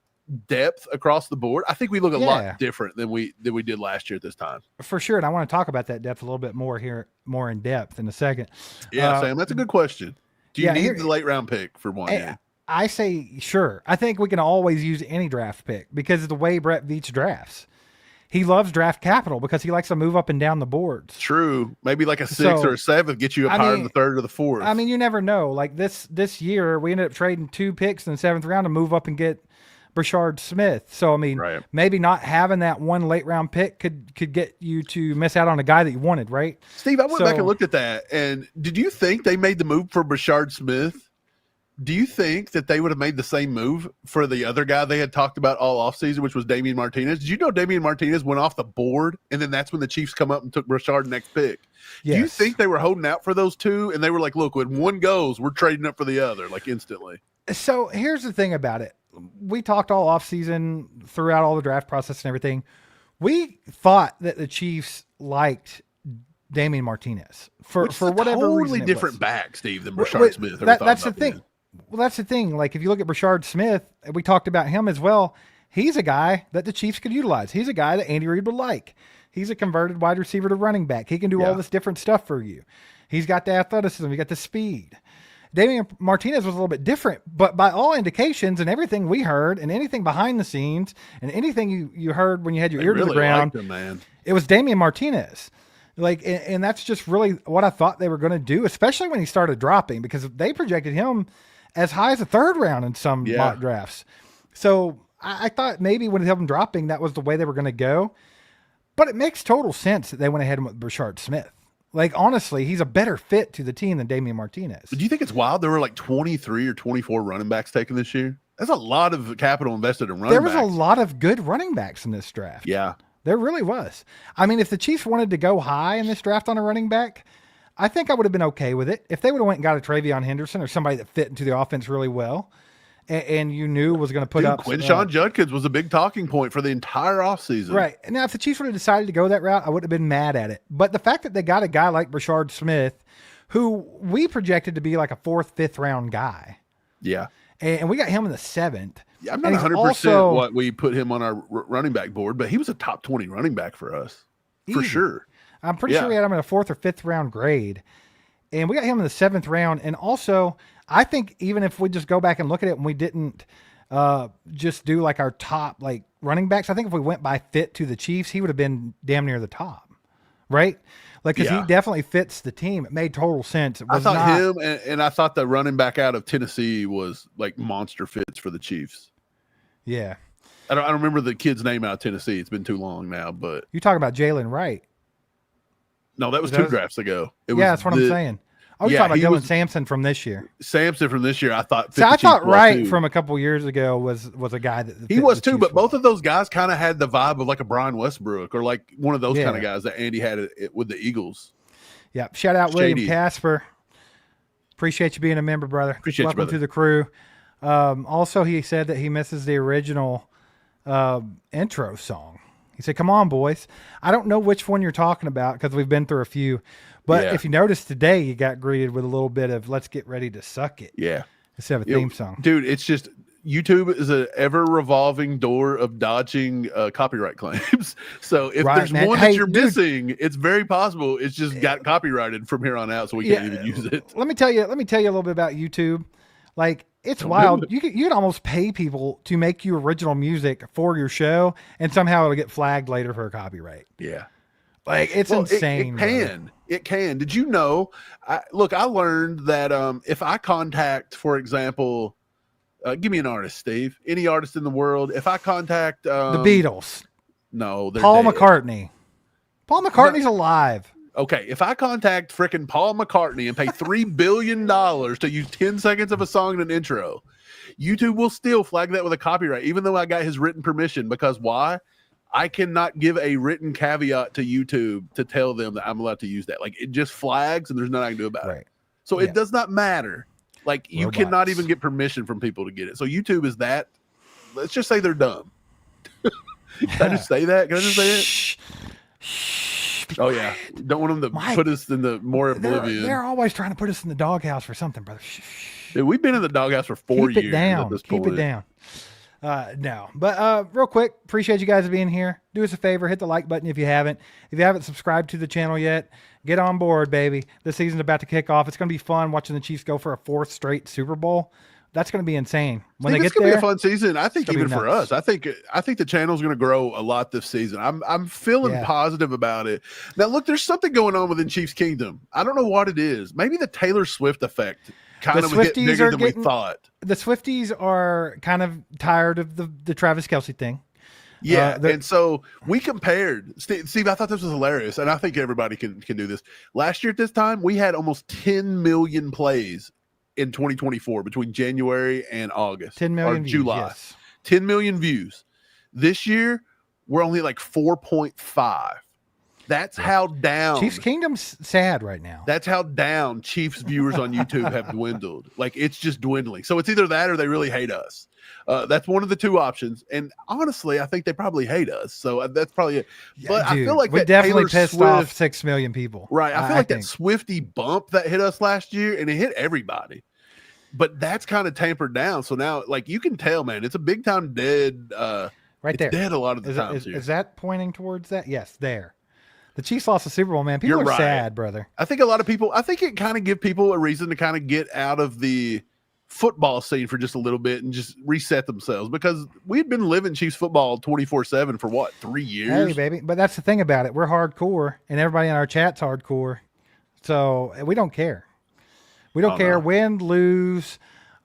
depth across the board. I think we look a Yeah. lot different than we did last year at this time. For sure. And I want to talk about that depth a little bit more here, more in depth in a second. Yeah, Sam, that's a good question. Do you yeah, need here- the late round pick for one? I- I say sure. I think we can always use any draft pick because of the way Brett Veach drafts. He loves draft capital because he likes to move up and down the boards. True. Maybe like a 6 So, or a 7 get you up I higher in mean- the 3rd or the 4th. I mean, you never know. Like this year, we ended up trading 2 picks in the 7th round to move up and get Brashard Smith. So I mean, Right. maybe not having that one late round pick could get you to miss out on a guy that you wanted, right? Steve, I went back so- and looked at that. And did you think they made the move for Brashard Smith? Do you think that they would have made the same move for the other guy they had talked about all offseason, which was Damian Martinez? Did you know Damian Martinez went off the board, and then that's when the Chiefs come up and took Brashard next pick? Do you Yes. think they were holding out for those two, and they were like, look, when one goes, we're trading up for the other, like instantly? So here's the thing about it. We talked all offseason throughout all the draft process and everything. We thought that the Chiefs liked Damian Martinez for Which is a whatever totally reason. it different was. back, Steve, than Wait, Brashard Smith. ever thought that's the about thing. being. Well, that's the thing. Like if you look at Brashard Smith, we talked about him as well. He's a guy that the Chiefs could utilize. He's a guy that Andy Reid would like. He's a converted wide receiver to running back. He can do all Yeah. this different stuff for you. He's got the athleticism. He got the speed. Damian Martinez was a little bit different, but by all indications and everything we heard and anything behind the scenes and anything you heard when you had your They ear to really the ground, liked him, man. it was Damian Martinez. Like, and that's just really what I thought they were going to do, especially when he started dropping, because they projected him as high as a 3rd round in some Yeah. mock drafts. So I thought maybe with him dropping, that was the way they were going to go. But it makes total sense that they went ahead with Brashard Smith. Like, honestly, he's a better fit to the team than Damian Martinez. Do you think it's wild? There were like 23 or 24 running backs taken this year. That's a lot of capital invested in running There was backs. a lot of good running backs in this draft. Yeah. There really was. I mean, if the Chiefs wanted to go high in this draft on a running back, I think I would have been okay with it. If they would have went and got a Travion Henderson or somebody that fit into the offense really well, and you knew was going to put Dude, up Quinshawn Judkins was a big talking point for the entire offseason. right. Now, if the Chiefs would have decided to go that route, I wouldn't have been mad at it. But the fact that they got a guy like Brashard Smith, who we projected to be like a 4th, 5th round guy, Yeah. and we got him in the 7th. Yeah, I'm not And he's 100% also what we put him on our running back board, but he was a top 20 running back for us. For easy. sure. I'm pretty sure we had him in a 4th or 5th round grade. And we got him in the 7th round. And also, I think even if we just go back and look at it and we didn't just do like our top like running backs, I think if we went by fit to the Chiefs, he would have been damn near the top, right? Like, because he definitely fits the team. It made total sense. I thought him and I thought the running back out of Tennessee was like monster fits for the Chiefs. Yeah. I don't remember the kid's name out of Tennessee. It's been too long now, but you talking about Jalen Wright? No, that was 2 drafts ago. That's what I'm saying. Oh, you're talking about Dylan Sampson from this year. Sampson from this year, I thought. So I thought Wright from a couple years ago was a guy that he was too, but both of those guys kind of had the vibe of like a Brian Westbrook or like one of those kind of guys that Andy had it with the Eagles. Yeah. Shout out William Casper. Appreciate you being a member, brother. Appreciate Welcome you, brother. to the crew. Also, he said that he misses the original intro song. He said, "Come on, boys." I don't know which one you're talking about because we've been through a few. But if you notice today, you got greeted with a little bit of "Let's get ready to suck it." Yeah. Instead of a theme song. Dude, it's just YouTube is an ever revolving door of dodging copyright claims. So if there's one that you're missing, it's very possible it's just got copyrighted from here on out, so we can't even use it. Let me tell you a little bit about YouTube. Like, it's wild. You could almost pay people to make you original music for your show, and somehow it'll get flagged later for a copyright. Yeah. Like, it's insane. It can. Did you know? I learned that if I contact, for example, give me an artist, Steve. Any artist in the world. If I contact the Beatles. No, they're Paul dead. McCartney. Paul McCartney's alive. Okay, if I contact frickin' Paul McCartney and pay $3 billion to use 10 seconds of a song in an intro, YouTube will still flag that with a copyright, even though I got his written permission. Because why? I cannot give a written caveat to YouTube to tell them that I'm allowed to use that. Like, it just flags and there's nothing I can do about it. So it does not matter. Like, you cannot even get permission from people to get it. So YouTube is that. Let's just say they're dumb. Can I just say that? Can I just say it? Oh, yeah. Don't want them to put us in the more oblivion. They're always trying to put us in the doghouse for something, brother. Dude, we've been in the doghouse for 4 years at this point. Keep it down. No, but real quick, appreciate you guys being here. Do us a favor, hit the like button if you haven't. If you haven't subscribed to the channel yet, get on board, baby. The season's about to kick off. It's going to be fun watching the Chiefs go for a 4th straight Super Bowl. That's going to be insane. When they get there, it's going to be a fun season. I think even for us, I think the channel's going to grow a lot this season. I'm feeling positive about it. Now, look, there's something going on within Chiefs Kingdom. I don't know what it is. Maybe the Taylor Swift effect kind of hit bigger than we thought. The Swifties are kind of tired of the Travis Kelce thing. Yeah, and so we compared. Steve, I thought this was hilarious, and I think everybody can do this. Last year at this time, we had almost 10 million plays in 2024 between January and August. 10 million or July. Views, yes. 10 million views. This year, we're only like 4.5. That's how down Chiefs Kingdom's sad right now. That's how down Chiefs viewers on YouTube have dwindled. Like, it's just dwindling. So it's either that or they really hate us. That's one of the two options. And honestly, I think they probably hate us. So that's probably it. But I feel like we definitely pissed off 6 million people. Right. I feel like that Swiftie bump that hit us last year, and it hit everybody. But that's kind of tampered down. So now, like, you can tell, man, it's a big time dead. Right there. Dead a lot of the times. Is that pointing towards that? Yes, there. The Chiefs lost the Super Bowl, man. People are sad, brother. I think a lot of people, I think it kind of give people a reason to kind of get out of the football scene for just a little bit and just reset themselves, because we've been living Chiefs football 24/7 for what, 3 years? Hey, baby. But that's the thing about it. We're hardcore, and everybody in our chat's hardcore. So we don't care. We don't care. Win, lose.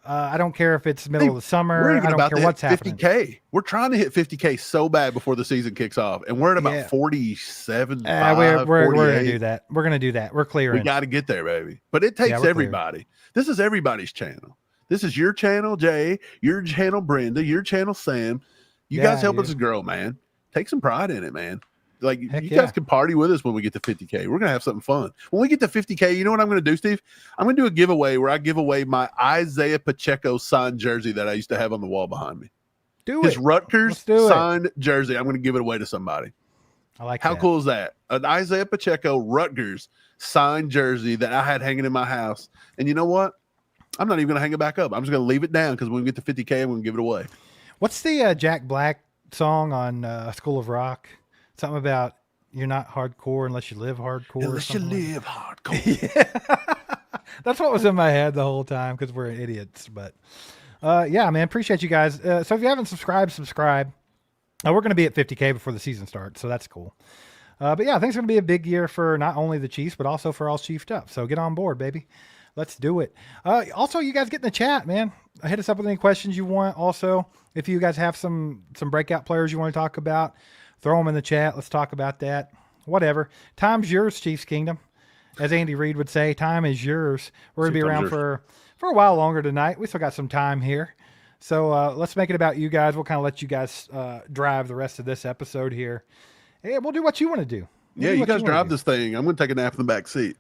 I don't care if it's middle of the summer. I don't care what's happening. 50K. We're trying to hit 50K so bad before the season kicks off, and we're at about 47. We're going to do that. We're going to do that. We're clearing. We got to get there, baby. But it takes everybody. This is everybody's channel. This is your channel, Jay. Your channel, Brenda. Your channel, Sam. You guys help us grow, man. Take some pride in it, man. Like, you guys can party with us when we get to 50K. We're going to have something fun. When we get to 50K, you know what I'm going to do, Steve? I'm going to do a giveaway where I give away my Isaiah Pacheco signed jersey that I used to have on the wall behind me. His Rutgers signed jersey. I'm going to give it away to somebody. I like How cool is that? An Isaiah Pacheco Rutgers signed jersey that I had hanging in my house. And you know what? I'm not even going to hang it back up. I'm just going to leave it down because when we get to 50K, I'm going to give it away. What's the Jack Black song on School of Rock? Something about you're not hardcore unless you live hardcore. Unless you live hardcore. Yeah. That's what was in my head the whole time because we're idiots. But yeah, man, appreciate you guys. So if you haven't subscribed, subscribe. We're going to be at 50K before the season starts, so that's cool. But yeah, I think it's going to be a big year for not only the Chiefs, but also for all Chiefed up. So get on board, baby. Let's do it. Also, you guys get in the chat, man. Hit us up with any questions you want. Also, if you guys have some breakout players you want to talk about, throw them in the chat. Let's talk about that. Whatever. Time's yours, Chiefs Kingdom. As Andy Reid would say, time is yours. We're going to be around for a while longer tonight. We still got some time here. So let's make it about you guys. We'll kind of let you guys drive the rest of this episode here. Hey, we'll do what you want to do. Yeah, you guys drive this thing. I'm going to take a nap in the back seat.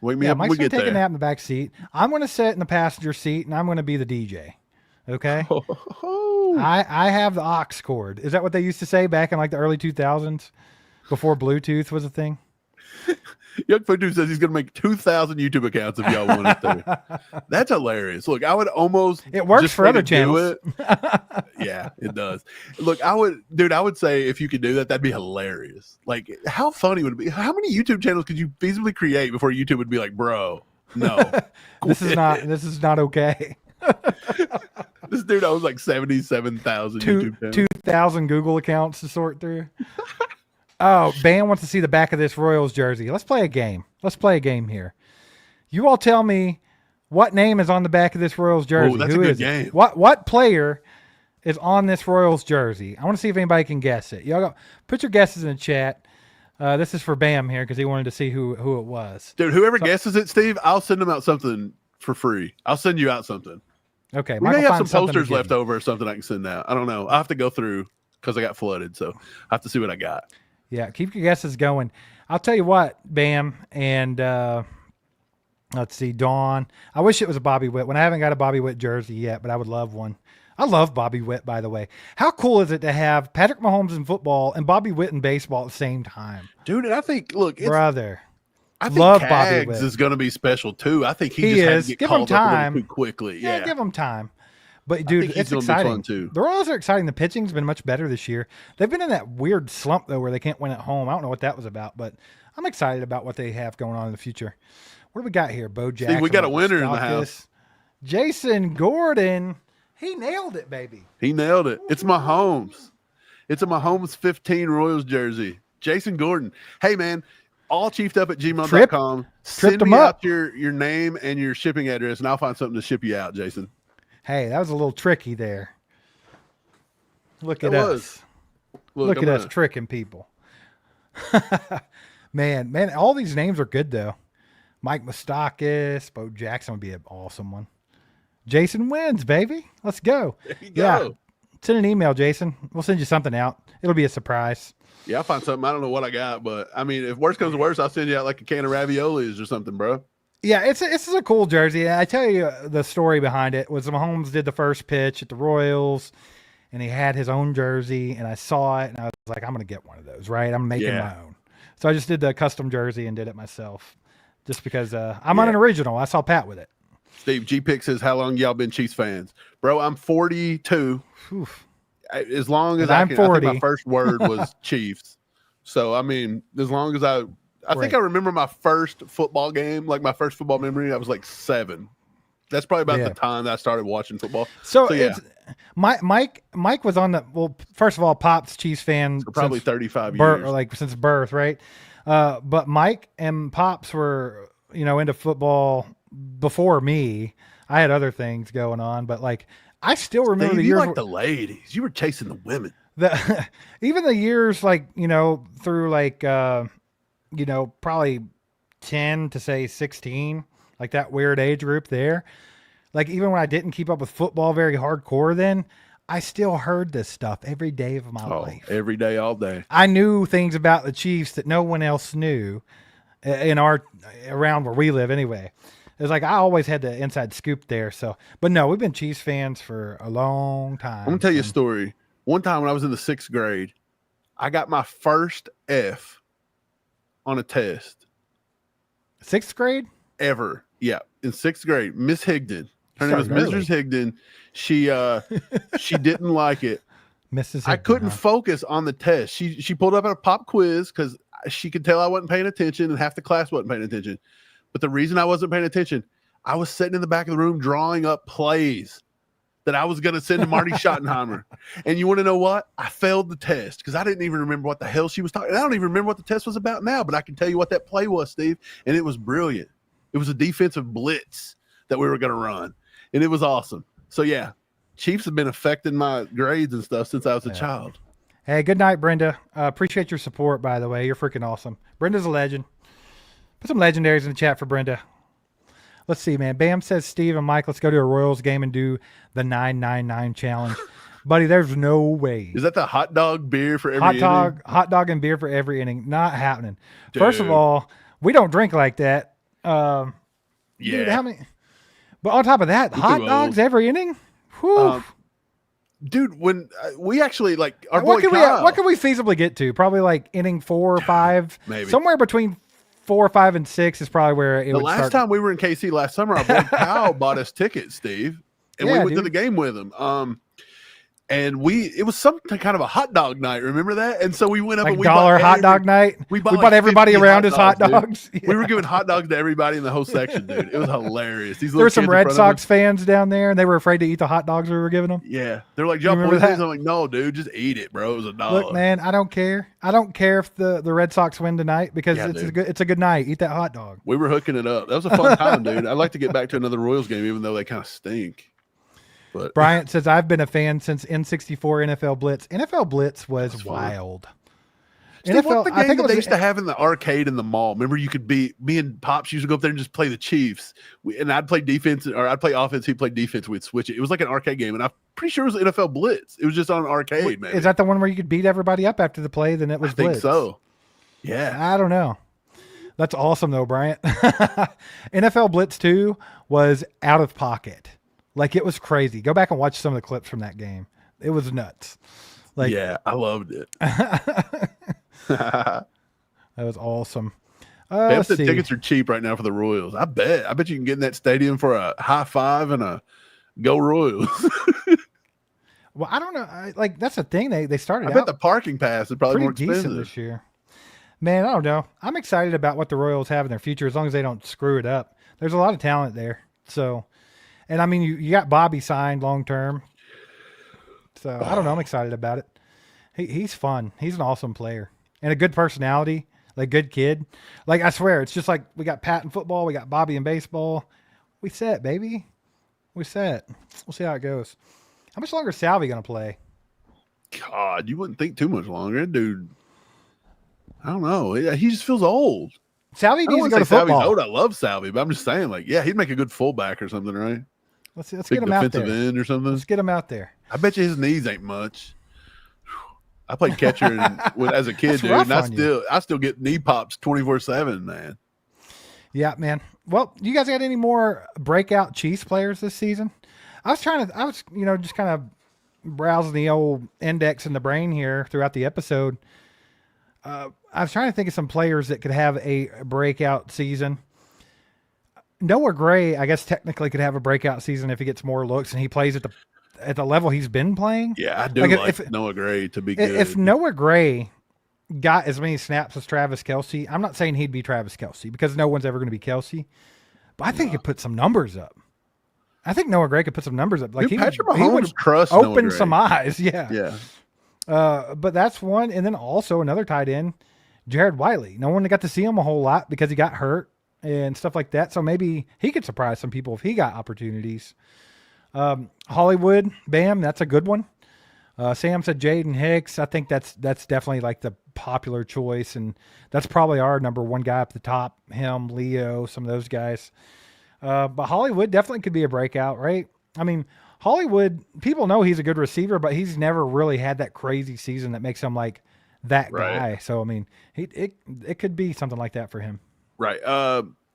Wake me up when we get there. Mike's going to take a nap in the back seat. I'm going to sit in the passenger seat, and I'm going to be the DJ. Okay? I have the aux cord. Is that what they used to say back in like the early 2000s before Bluetooth was a thing? Young Futu says he's going to make 2,000 YouTube accounts if y'all want it to. That's hilarious. Look, I would almost. It works for other channels. Yeah, it does. Look, I would say if you could do that, that'd be hilarious. Like, how funny would it be? How many YouTube channels could you feasibly create before YouTube would be like, bro, no. This is not okay. This dude owns like 77,000 YouTube channels. 2,000 Google accounts to sort through. Oh, Bam wants to see the back of this Royals jersey. Let's play a game. Let's play a game here. You all tell me what name is on the back of this Royals jersey. Oh, that's a good game. What player is on this Royals jersey? I want to see if anybody can guess it. Y'all put your guesses in the chat. This is for Bam here because he wanted to see who it was. Dude, whoever guesses it, Steve, I'll send them out something for free. I'll send you out something. Okay. We may have some posters left over or something I can send out. I don't know. I'll have to go through because I got flooded, so I have to see what I got. Yeah, keep your guesses going. I'll tell you what, Bam, and let's see, Dawn. I wish it was a Bobby Witt one. I haven't got a Bobby Witt jersey yet, but I would love one. I love Bobby Witt, by the way. How cool is it to have Patrick Mahomes in football and Bobby Witt in baseball at the same time? Dude, and I think, look, brother, I think love Cags Bobby Witt. Is going to be special, too. I think he just has to get give him called up a time little too quickly. Yeah, give him time. But, dude, it's exciting. Too. The Royals are exciting. The pitching's been much better this year. They've been in that weird slump, though, where they can't win at home. I don't know what that was about, but I'm excited about what they have going on in the future. What do we got here? Bo Jackson. Steve, we got a winner in the house. Jason Gordon. He nailed it, baby. He nailed it. It's Mahomes. It's a Mahomes 15 Royals jersey. Jason Gordon. Hey, man, all chiefed up at gmail.com. Send me out your name and your shipping address, and I'll find something to ship you out, Jason. Hey, that was a little tricky there. Look at us. Look at us tricking people. man, all these names are good, though. Mike Moustakas, Bo Jackson would be an awesome one. Jason wins, baby. Let's go. There you go. Send an email, Jason. We'll send you something out. It'll be a surprise. Yeah, I'll find something. I don't know what I got, but, I mean, if worse comes to worse, I'll send you out like a can of raviolis or something, bro. Yeah, it's a cool jersey. I tell you the story behind it was Mahomes did the first pitch at the Royals, and he had his own jersey, and I saw it, and I was like, I'm going to get one of those, right? I'm making my own. So I just did the custom jersey and did it myself just because I'm on an original. I saw Pat with it. Steve, G-Pick says, how long y'all been Chiefs fans? Bro, I'm 42. Oof. As long as I'm 40. I think my first word was Chiefs. So, I mean, as long as I think I remember my first football game, like my first football memory, I was like 7. That's probably about the time that I started watching football. So yeah. Mike was on first of all, Pop's Chiefs fan. For probably 35 years. Like since birth, right? But Mike and Pops were, into football before me. I had other things going on, but like I still remember the years. You like the ladies. You were chasing the women. Even the years like, through like probably 10 to say 16, like that weird age group there. Like even when I didn't keep up with football very hardcore then, I still heard this stuff every day of my life. Every day, all day. I knew things about the Chiefs that no one else knew around where we live anyway. It was like I always had the inside scoop there. So, but no, we've been Chiefs fans for a long time. I'm going to tell you a story. One time when I was in the 6th grade, I got my first F on a test. 6th grade? Ever. Yeah. In 6th grade, Miss Higdon. Her name was Started Mrs. early. Higdon. She didn't like it. Mrs. I Higdon, couldn't huh? focus on the test. She pulled up at a pop quiz because she could tell I wasn't paying attention and half the class wasn't paying attention. But the reason I wasn't paying attention, I was sitting in the back of the room drawing up plays that I was going to send to Marty Schottenheimer. And you want to know what? I failed the test because I didn't even remember what the hell she was talking. I don't even remember what the test was about now, but I can tell you what that play was, Steve. And it was brilliant. It was a defensive blitz that we were going to run. And it was awesome. So, yeah, Chiefs have been affecting my grades and stuff since I was a child. Hey, good night, Brenda. Appreciate your support, by the way. You're freaking awesome. Brenda's a legend. Put some legendaries in the chat for Brenda. Let's see, man. Bam says, Steve and Mike, let's go to a Royals game and do the 999 challenge. Buddy, there's no way. Is that the hot dog beer for every inning? Hot dog and beer for every inning. Not happening. Dude. First of all, we don't drink like that. Yeah. Dude, how many? But on top of that, We're hot too dogs old. every inning? Whew. Dude, when we actually like our what boy can Kyle, what can we feasibly get to? Probably like inning 4 or 5. Maybe. Somewhere between 4, 5, and 6 is probably where it the would last start. time we were in KC last summer, our boy Kyle bought us tickets, Steve, and we Yeah, went to dude. the game with him. And it was some kind of a hot dog night. Remember that? And so we went up Like and we dollar bought hot dog night. We bought like everybody 50 around us hot dude. dogs. We were giving hot dogs to everybody in the whole section, dude. It was hilarious. These There were some kids in Red front of Sox us. fans down there, and they were afraid to eat the hot dogs we were giving them. Yeah, they're like, y'all remember boys, these?" that? I'm like, no, dude, just eat it, bro. It was $1. Look, man, I don't care. I don't care if the Red Sox win tonight because Yeah, dude. it's a good night. Eat that hot dog. We were hooking it up. That was a fun time, dude. I'd like to get back to another Royals game, even though they kind of stink. But Bryant says, I've been a fan since N64 NFL Blitz. NFL Blitz was That's fun. wild. Steve, what's the I game think it that they was used to have in the arcade in the mall? Remember, you could me and Pops used to go up there and just play the Chiefs, and I'd play defense or I'd play offense. He'd play defense. We'd switch it. It was like an arcade game, and I'm pretty sure it was NFL Blitz. It was just on an arcade, man. Is that the one where you could beat everybody up after the play? Then it was I think Blitz. so. Yeah. I don't know. That's awesome though, Bryant. NFL Blitz 2 was out of pocket. Like it was crazy. Go back and watch some of the clips from that game. It was nuts. Like Yeah, I loved it. that was awesome. If the see. tickets are cheap right now for the Royals, I bet you can get in that stadium for a high five and a go Royals. Well, I don't know. Like that's the thing. They started I out bet the parking pass is probably more pretty decent expensive. this year. Man, I don't know. I'm excited about what the Royals have in their future as long as they don't screw it up. There's a lot of talent there. So, and I mean, you got Bobby signed long term. So I don't know. I'm excited about it. He's fun. He's an awesome player and a good personality, like good kid. Like I swear, it's just like we got Pat in football, we got Bobby in baseball. We set, baby. We set. We'll see how it goes. How much longer is Salvi gonna play? God, you wouldn't think too much longer, dude. I don't know. He just feels old. Salvi I don't needs to want go to to say Salvi's football. old. I love Salvi, but I'm just saying, like, yeah, he'd make a good fullback or something, right? Let's get Big him out defensive there. end or something. Let's get him out there. I bet you his knees ain't much. I played catcher as a kid, That's dude, rough and on you. I still get knee pops 24/7, man. Yeah, man. Well, you guys got any more breakout Chiefs players this season? I was just kind of browsing the old index in the brain here throughout the episode. I was trying to think of some players that could have a breakout season. Noah Gray, I guess technically could have a breakout season if he gets more looks and he plays at the level he's been playing. Yeah, I do Like, like if- Noah Gray to be good. If Noah Gray got as many snaps as Travis Kelce, I'm not saying he'd be Travis Kelce because no one's ever going to be Kelce, but I think he could put some numbers up. I think Noah Gray could put some numbers up. Like Dude, he Patrick would Mahomes trusts Noah open Gray. some eyes. Yeah. Yeah. But that's one. And then also another tight end, Jared Wiley. No one got to see him a whole lot because he got hurt and stuff like that. So maybe he could surprise some people if he got opportunities. Hollywood, Bam, that's a good one. Sam said Jaden Hicks. I think that's definitely like the popular choice, and that's probably our number one guy up the top. Him, Leo, some of those guys. But Hollywood definitely could be a breakout, right? I mean, Hollywood, people know he's a good receiver, but he's never really had that crazy season that makes him like that Right. guy. So I mean, it could be something like that for him. Right.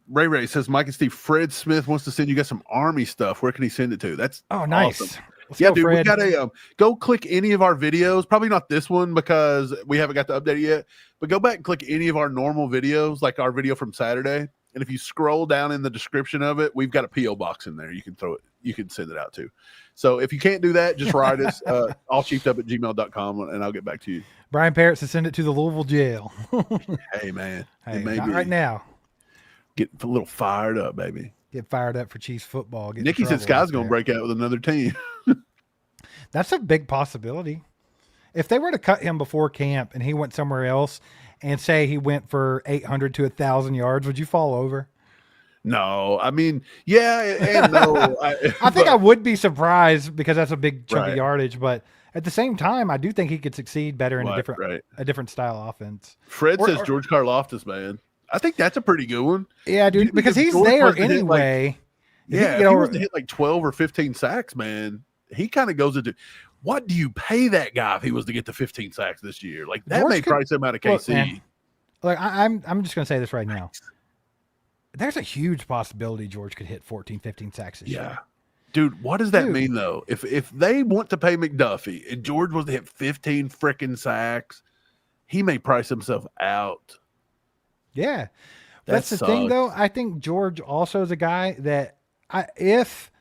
Ray says, Mike and Steve, Fred Smith wants to send you guys some Army stuff. Where can he send it to? That's Nice. awesome. Let's Yeah, go, dude, Fred. we got a go click any of our videos. Probably not this one because we haven't got to update it yet. But go back and click any of our normal videos, like our video from Saturday, And if you scroll down in the description of it, we've got a P.O. box in there. You can throw it. You can send it out to. So if you can't do that, just write us allcheapedup@gmail.com and I'll get back to you. Brian Parrott to send it to the Louisville jail. Hey, man. Hey, it may not be. right now. Get a little fired up, baby. Get fired up for Chiefs football. Nikki said Sky's going to break out with another team. That's a big possibility. If they were to cut him before camp and he went somewhere else and say he went for 800 to 1,000 yards, would you fall over? No, I mean, yeah, and no. I think I would be surprised because that's a big chunk Right. of yardage, but at the same time, I do think he could succeed better in a different style offense. Fred says George Karlaftis, man. I think that's a pretty good one. Yeah, dude, because he's George there was to hit, anyway. if he was to hit like 12 or 15 sacks, man, he kind of goes into what do you pay that guy if he was to get to 15 sacks this year? Like that may price him out of KC. Look, I'm just going to say this right now. There's a huge possibility George could hit 14, 15 sacks this year. Dude, what does that mean though? If they want to pay McDuffie and George was to hit 15 freaking sacks, he may price himself out. Yeah. That's the thing though. I think George also is a guy that if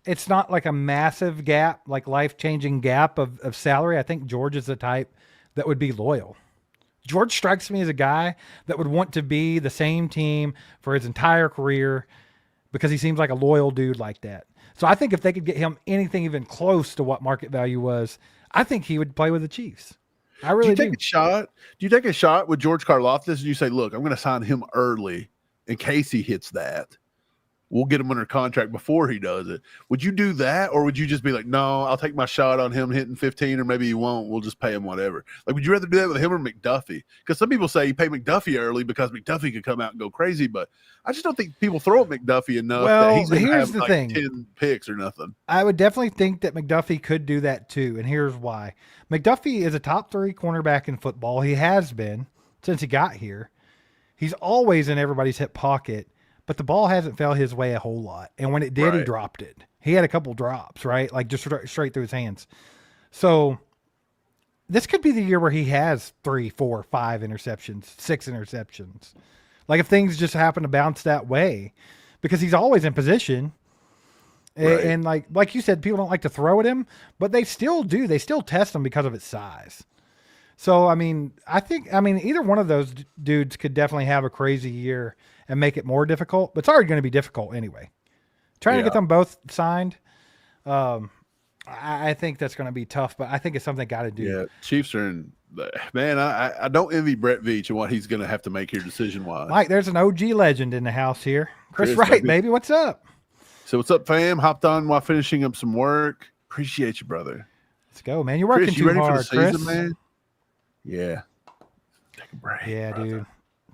it's not like a massive gap, like life-changing gap of salary, I think George is the type that would be loyal. George strikes me as a guy that would want to be the same team for his entire career because he seems like a loyal dude like that. So I think if they could get him anything even close to what market value was, I think he would play with the Chiefs. I really do. Do you take a shot with George Karlaftis and you say, look, I'm going to sign him early in case he hits that? We'll get him under contract before he does it. Would you do that? Or would you just be like, no, I'll take my shot on him hitting 15 or maybe he won't. We'll just pay him whatever. Like, would you rather do that with him or McDuffie? Because some people say you pay McDuffie early because McDuffie could come out and go crazy. But I just don't think people throw at McDuffie enough that he's going to have like 10 picks or nothing. I would definitely think that McDuffie could do that too. And here's why. McDuffie is a top 3 cornerback in football. He has been since he got here. He's always in everybody's hip pocket. But the ball hasn't fell his way a whole lot. And when it did, he dropped it. He had a couple drops, right? Like just straight through his hands. So this could be the year where he has 3, 4, 5 interceptions, 6 interceptions. Like if things just happen to bounce that way, because he's always in position. Right. And like you said, people don't like to throw at him, but they still do. They still test him because of his size. So, I mean, either one of those dudes could definitely have a crazy year and make it more difficult, but it's already going to be difficult anyway. Trying to get them both signed, I think that's going to be tough, but I think it's something they got to do. Yeah, Chiefs are in. Man, I don't envy Brett Veach and what he's going to have to make here decision-wise. Mike, there's an OG legend in the house here. Chris Wright, baby. What's up? So what's up, fam? Hopped on while finishing up some work. Appreciate you, brother. Let's go, man. You're working Chris, too ready hard, for the season, Chris. Man? Yeah. Take a break. Yeah, brother. Dude.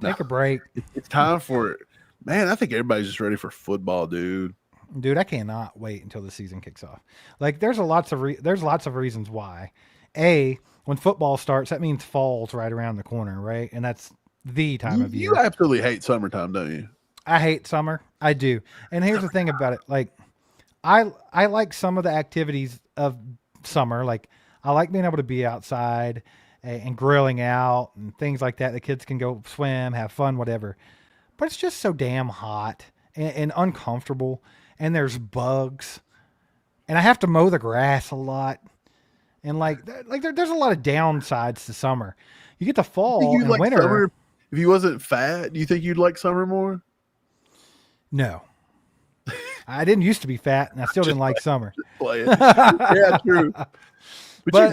Take a break. It's time for it. Man, I think everybody's just ready for football, dude. Dude, I cannot wait until the season kicks off. Like, there's lots of reasons why. When football starts, that means fall's right around the corner, right? And that's the time of year. You absolutely hate summertime, don't you? I hate summer. I do. And here's the thing about it. Like, I like some of the activities of summer. Like, I like being able to be outside and grilling out and things like that. The kids can go swim, have fun, whatever. But it's just so damn hot and uncomfortable. And there's bugs. And I have to mow the grass a lot. And there's a lot of downsides to summer. You get the fall and winter. Summer, if you wasn't fat, do you think you'd like summer more? No. I didn't used to be fat, and I still didn't like summer. Yeah, true. But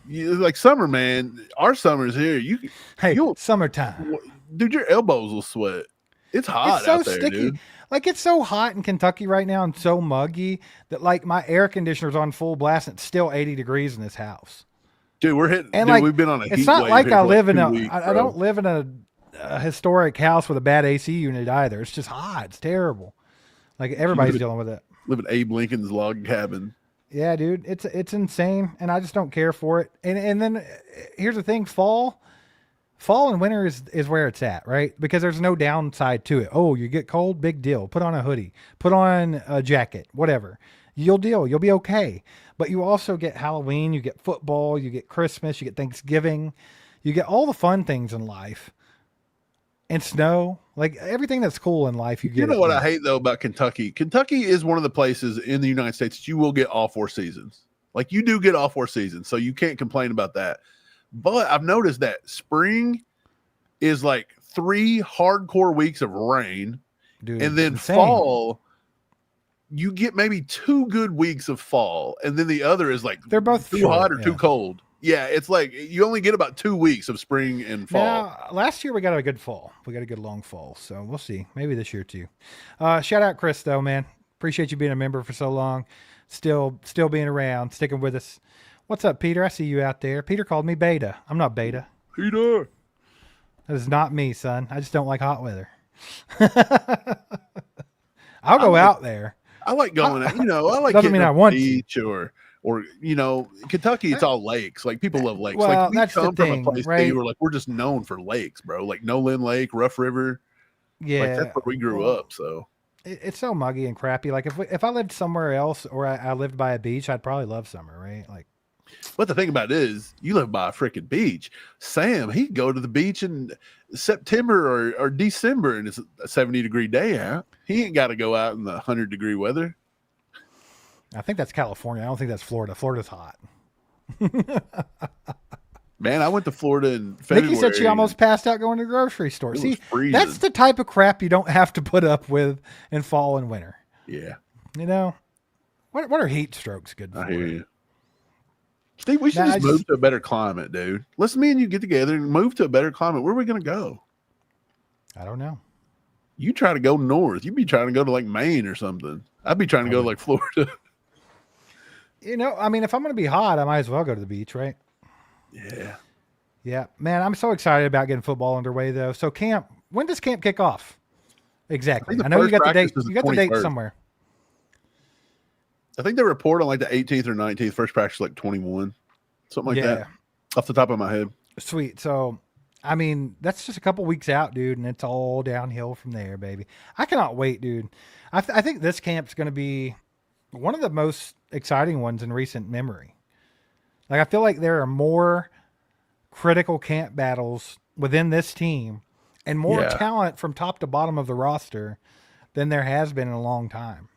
like summer, man. Our summer's here. Summertime, dude. Your elbows will sweat. It's hot. It's so out there, sticky. Dude. Like it's so hot in Kentucky right now and so muggy that like my air conditioner's on full blast and it's still 80 degrees in this house. Dude, we're hitting. And dude, we've been on a heat it's not wave like here I for live like in 2 weeks, I don't live in a historic house with a bad AC unit either. It's just hot. It's terrible. Like everybody's dealing with it. Live in Abe Lincoln's log cabin. Yeah, dude, it's insane, and I just don't care for it. And then here's the thing: fall and winter is where it's at, right? Because there's no downside to it. Oh, you get cold, big deal. Put on a hoodie, put on a jacket, whatever. You'll be okay. But you also get Halloween, you get football, you get Christmas, you get Thanksgiving, you get all the fun things in life. and snow. Like everything that's cool in life, you You get know it what I there. hate though about Kentucky? Kentucky is one of the places in the United States that you will get all 4 seasons. Like you do get all 4 seasons, so you can't complain about that. But I've noticed that spring is like 3 hardcore weeks of rain, Dude, and it's then insane. fall you get maybe 2 good weeks of fall, and then the other is like They're both too hot short. or too Yeah. cold. Yeah, it's like you only get about 2 weeks of spring and fall. Now, last year we got a good fall. We got a good long fall. So we'll see. Maybe this year too. Shout out Chris though, man. Appreciate you being a member for so long. Still being around, sticking with us. What's up, Peter? I see you out there. Peter called me Beta. I'm not Beta. Peter. That is not me, son. I just don't like hot weather. I'll I go like out there. I like going out, I like Doesn't hitting mean up I the want to. beach or Kentucky, it's all lakes. Like people love lakes. Like Well, we that's the come from a thing, place too right? where like we're just known for lakes, bro. Like Nolan Lake, Rough River. Like that's Yeah. where we grew Well, up. So it's so muggy and crappy. Like if I lived somewhere else or I lived by a beach, I'd probably love summer, right? Like, but the thing about it is you live by a freaking beach. Sam, he'd go to the beach in September or December and it's a 70-degree day out. He ain't got to go out in the 100-degree weather. I think that's California. I don't think that's Florida. Florida's hot. Man, I went to Florida in February. Nikki said she almost passed out going to the grocery store. It was See, freezing. that's the type of crap you don't have to put up with in fall and winter. Yeah, You know, what are heat strokes good for? I hear you. Steve, we should Nah, just move to a better climate, dude. Let's me and you get together and move to a better climate. Where are we going to go? I don't know. You try to go north. You'd be trying to go to like Maine or something. I'd be trying to go to like Florida. I mean, if I'm going to be hot, I might as well go to the beach, right? Yeah. Yeah, man, I'm so excited about getting football underway though. So when does camp kick off? Exactly. the I know you first got the date. practice is the You got the date 21st. somewhere. I think they report on like the 18th or 19th. First practice like 21. Something like that. Off the top of my head. Sweet. So, I mean, that's just a couple weeks out, dude, and it's all downhill from there, baby. I cannot wait, dude. I think this camp's going to be one of the most exciting ones in recent memory. Like, I feel like there are more critical camp battles within this team and more Yeah. talent from top to bottom of the roster than there has been in a long time.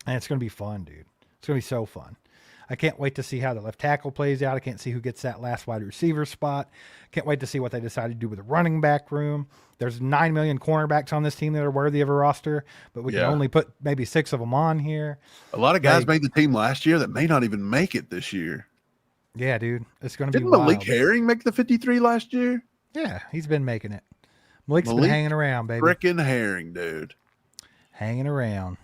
And it's going to be fun, dude. It's going to be so fun. I can't wait to see how the left tackle plays out. I can't see who gets that last wide receiver spot. Can't wait to see what they decide to do with the running back room. There's 9 million cornerbacks on this team that are worthy of a roster, but we can Yeah. only put maybe 6 of them on here. A lot of guys Like- made the team last year that may not even make it this year. Yeah, dude. It's going to be Didn't Malik wild. Herring make the 53 last year? Yeah, he's been making it. Malik's been Malik hanging around, baby. Frickin' Herring, dude. Hanging around.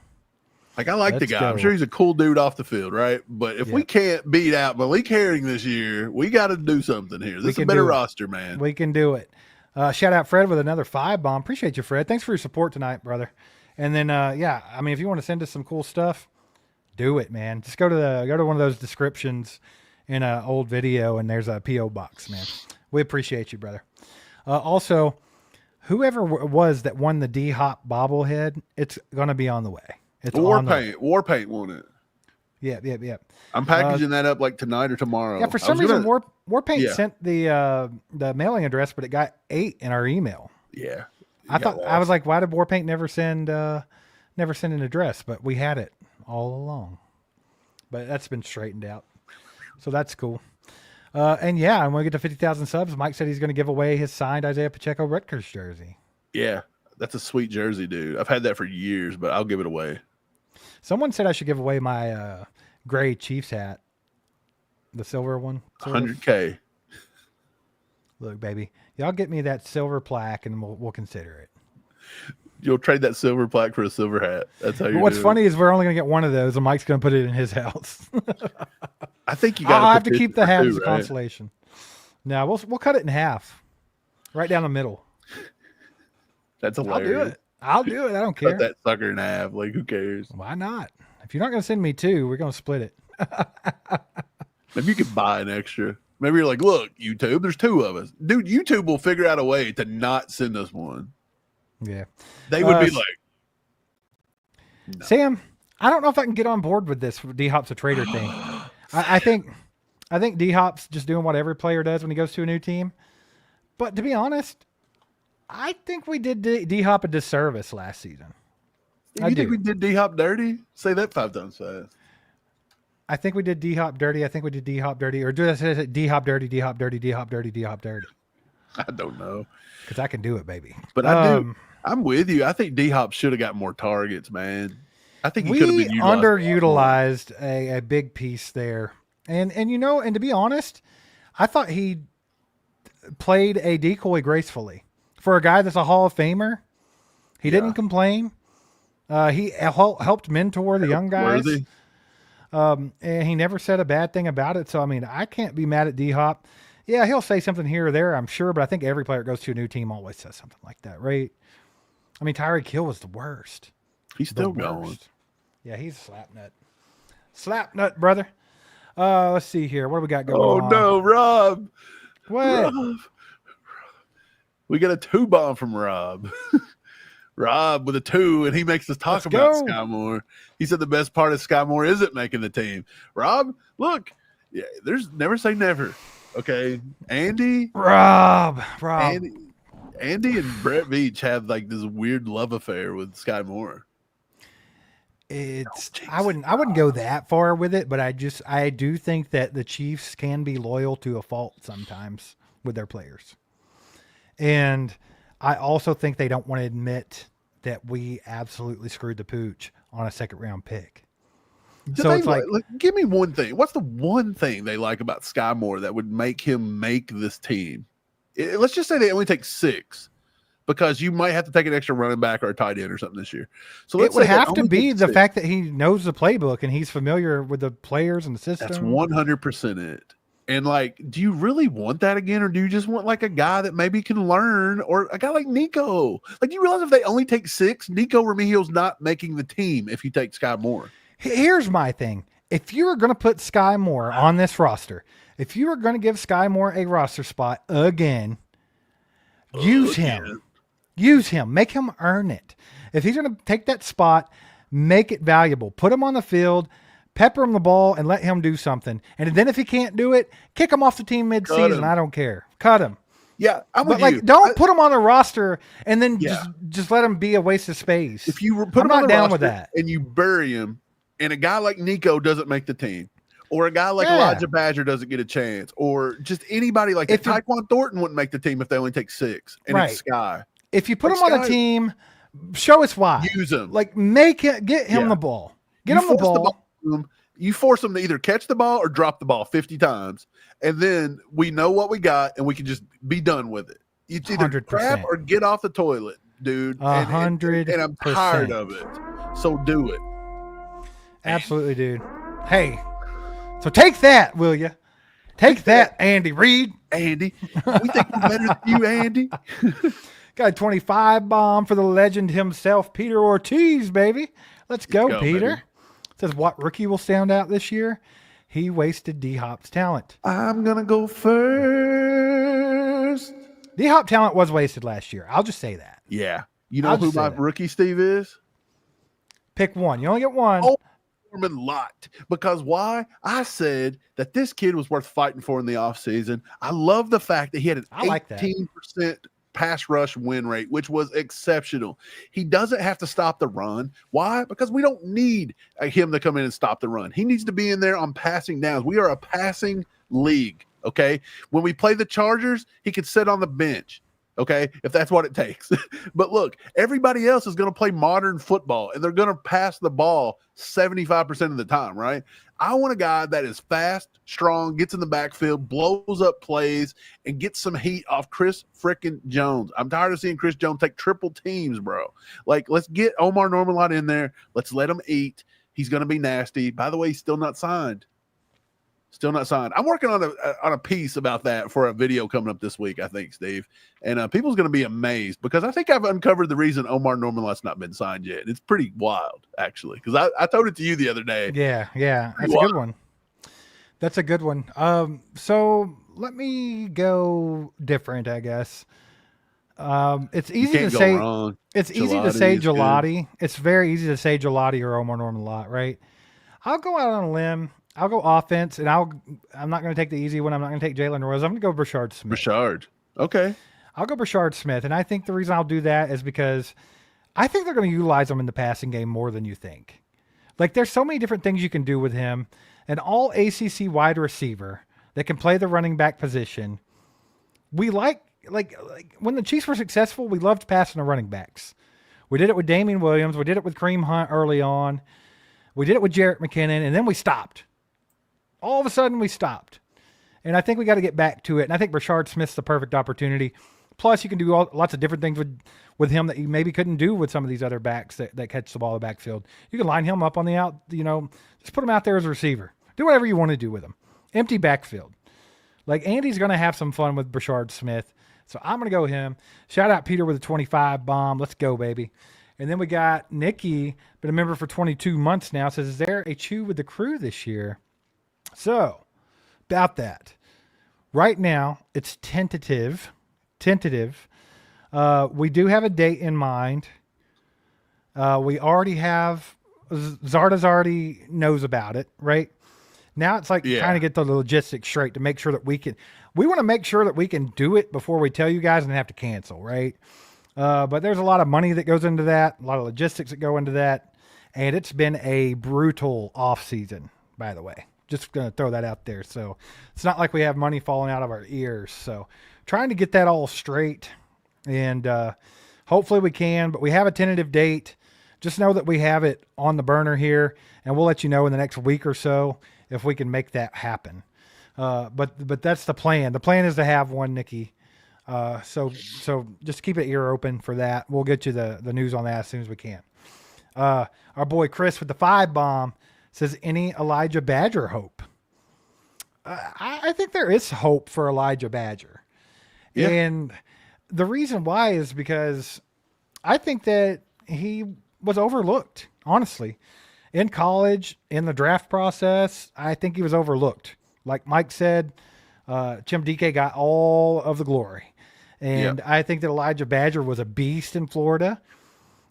Like I like the Let's guy. go. I'm sure he's a cool dude off the field, right? But if we Yep. can't beat out Malik Herring this year, we got to do something here. This is a can better do it. roster, man. We can do it. Shout out Fred with another 5 bomb. Appreciate you, Fred. Thanks for your support tonight, brother. And then, yeah, I mean, if you want to send us some cool stuff, do it, man. Just go to one of those descriptions in an old video, and there's a PO box, man. We appreciate you, brother. Also, whoever was that won the D Hop bobblehead, it's gonna be on the way. It's on the way. Warpaint won it. Yeah. I'm packaging that up like tonight or tomorrow. Yeah, for I some was reason, gonna- Warpaint Yeah. sent the mailing address, but it got 8 in our email. Yeah. I was like, why did Warpaint never send an address? But we had it all along. But that's been straightened out, so that's cool. And yeah, when we get to 50,000 subs, Mike said he's going to give away his signed Isaiah Pacheco Rutgers jersey. Yeah. That's a sweet jersey, dude. I've had that for years, but I'll give it away. Someone said I should give away my gray Chiefs hat, the silver one. sort of. 100K. Look, baby, y'all get me that silver plaque, and we'll consider it. You'll trade that silver plaque for a silver hat. That's how But you what's do it. funny is we're only going to get one of those, and Mike's going to put it in his house. I think you got I'll have to keep the hat two, as a right? consolation. No, we'll cut it in half, right down the middle. That's I'll hilarious. do it. I don't care. Cut that sucker in half. Like, who cares? Why not? If you're not going to send me 2, we're going to split it. Maybe you could buy an extra. Maybe you're like, look, YouTube, there's 2 of us. Dude, YouTube will figure out a way to not send us one. Yeah. They would be like, Sam, I don't know if I can get on board with this D Hop's a traitor thing. I think D Hop's just doing what every player does when he goes to a new team. But to be honest, I think we did D-Hop a disservice last season. You think we did D-Hop dirty? Say that 5 times fast. I think we did D-Hop dirty. I think we did D-Hop dirty. Or do I say D-Hop dirty, D-Hop dirty, D-Hop dirty, D-Hop dirty? I don't know. Because I can do it, baby. But I do. I'm with you. I think D-Hop should have got more targets, man. I think he could have been underutilized a big piece there. And to be honest, I thought he played a decoy gracefully. For a guy that's a Hall of Famer, he didn't complain. He helped mentor the young guys. And he never said a bad thing about it. So, I mean, I can't be mad at D-Hop. Yeah, he'll say something here or there, I'm sure, but I think every player that goes to a new team always says something like that, right? I mean, Tyreek Hill was the worst. He's still going. Yeah, he's a slap nut. Slap nut, brother. Let's see here. What do we got going on? Oh, no, Rob. What? Rob. We got a 2 bomb from Rob. Rob with a 2, and he makes us talk about Sky Moore. He said the best part of Sky Moore isn't making the team. Rob, look, yeah, there's never say never. Okay, Rob. Andy and Brett Veach have like this weird love affair with Sky Moore. I wouldn't go that far with it, but I do think that the Chiefs can be loyal to a fault sometimes with their players. And I also think they don't want to admit that we absolutely screwed the pooch on a 2nd round pick. So it's like, give me one thing. What's the one thing they like about Sky Moore that would make him make this team? Let's just say they only take 6, because you might have to take an extra running back or a tight end or something this year. So it would have to be the fact that he knows the playbook and he's familiar with the players and the system. That's 100% it. And like, do you really want that again, or do you just want like a guy that maybe can learn, or a guy like Nico? Like, you realize if they only take 6, Nico Remigio's not making the team if you take Sky Moore. Here's my thing. If you were going to put Sky Moore on this roster, if you were going to give Sky Moore a roster spot again, use him. Use him. Make him earn it. If he's going to take that spot, make it valuable. Put him on the field, pepper him the ball, and let him do something. And then if he can't do it, kick him off the team mid-season. I don't care. Cut him. Yeah, I'm with you. Don't put him on the roster and then just let him be a waste of space. If you put him on the roster and you bury him, and a guy like Nico doesn't make the team, or a guy like Elijah Badger doesn't get a chance, or just anybody like that. Tyquan Thornton wouldn't make the team if they only take 6, and it's Sky. If you put him on a team, show us why. Use him. Like, get him the ball. Get him the ball. You force him to either catch the ball or drop the ball 50 times, and then we know what we got, and we can just be done with it. It's either 100%. crap or get off the toilet, dude. 100%. And I'm tired of it. So do it. Absolutely, dude. Hey, so take that, will you? Take that, Andy Reid. Andy, we think we're better than you, Andy. Got a 25 bomb for the legend himself, Peter Ortiz, baby. Let's go, Peter. Baby. Says, what rookie will stand out this year? He wasted D-Hop's talent. I'm going to go first. D-Hop talent was wasted last year. I'll just say that. Yeah. You know who my rookie Steve is? Pick one. You only get one. Oh, Norman Lott. Because why? I said that this kid was worth fighting for in the offseason. I love the fact that he had an 18% pass rush win rate, which was exceptional. He doesn't have to stop the run. Why? Because we don't need him to come in and stop the run. He needs to be in there on passing downs. We are a passing league, okay? When we play the Chargers, he could sit on the bench, okay, if that's what it takes. But look, everybody else is going to play modern football, and they're going to pass the ball 75% of the time, right? I want a guy that is fast, strong, gets in the backfield, blows up plays, and gets some heat off Chris frickin' Jones. I'm tired of seeing Chris Jones take triple teams, bro. Like, let's get Omar Norman in there. Let's let him eat. He's going to be nasty. By the way, he's still not signed. Still not signed. I'm working on a piece about that for a video coming up this week, I think, Steve. And people's going to be amazed because I think I've uncovered the reason Omar Norman's not been signed yet. It's pretty wild, actually, because I told it to you the other day. Yeah. That's a good one. That's a good one. So let me go different, I guess. It's easy to say. It's easy to say Gelati. It's very easy to say Gelati or Omar Norman right? I'll go out on a limb. I'll go offense, and I'm not going to take the easy one. I'm not going to take Jalen Rose. I'm going to go Brashard Smith. Brashard. Okay. I'll go Brashard Smith. And I think the reason I'll do that is because I think they're going to utilize him in the passing game more than you think. Like, there's so many different things you can do with him. An all ACC wide receiver that can play the running back position. We like when the Chiefs were successful, we loved passing the running backs. We did it with Damian Williams. We did it with Kareem Hunt early on. We did it with Jarrett McKinnon, and then we stopped. All of a sudden, we stopped. And I think we got to get back to it. And I think Brashard Smith's the perfect opportunity. Plus, you can do lots of different things with him that you maybe couldn't do with some of these other backs that catch the ball in the backfield. You can line him up on the out, just put him out there as a receiver. Do whatever you want to do with him. Empty backfield. Like, Andy's going to have some fun with Brashard Smith. So I'm going to go him. Shout out Peter with a 25 bomb. Let's go, baby. And then we got Nikki, been a member for 22 months now, says, is there a chew with the crew this year? So, about that. Right now, it's tentative. We do have a date in mind. We already have, Zarda's already knows about it, right? Now it's like trying to get the logistics straight to make sure that we want to make sure that we can do it before we tell you guys and have to cancel, right? But there's a lot of money that goes into that, a lot of logistics that go into that. And it's been a brutal off season, by the way. Just going to throw that out there. So it's not like we have money falling out of our ears. So trying to get that all straight, and hopefully we can, but we have a tentative date. Just know that we have it on the burner here, and we'll let you know in the next week or so if we can make that happen. But that's the plan. The plan is to have one, Nikki. So just keep an ear open for that. We'll get you the news on that as soon as we can. Our boy Chris with the 5 bomb says, any Elijah Badger hope? I think there is hope for Elijah Badger. Yeah. And the reason why is because I think that he was overlooked, honestly. In college, in the draft process, I think he was overlooked. Like Mike said, Chim DK got all of the glory. And I think that Elijah Badger was a beast in Florida.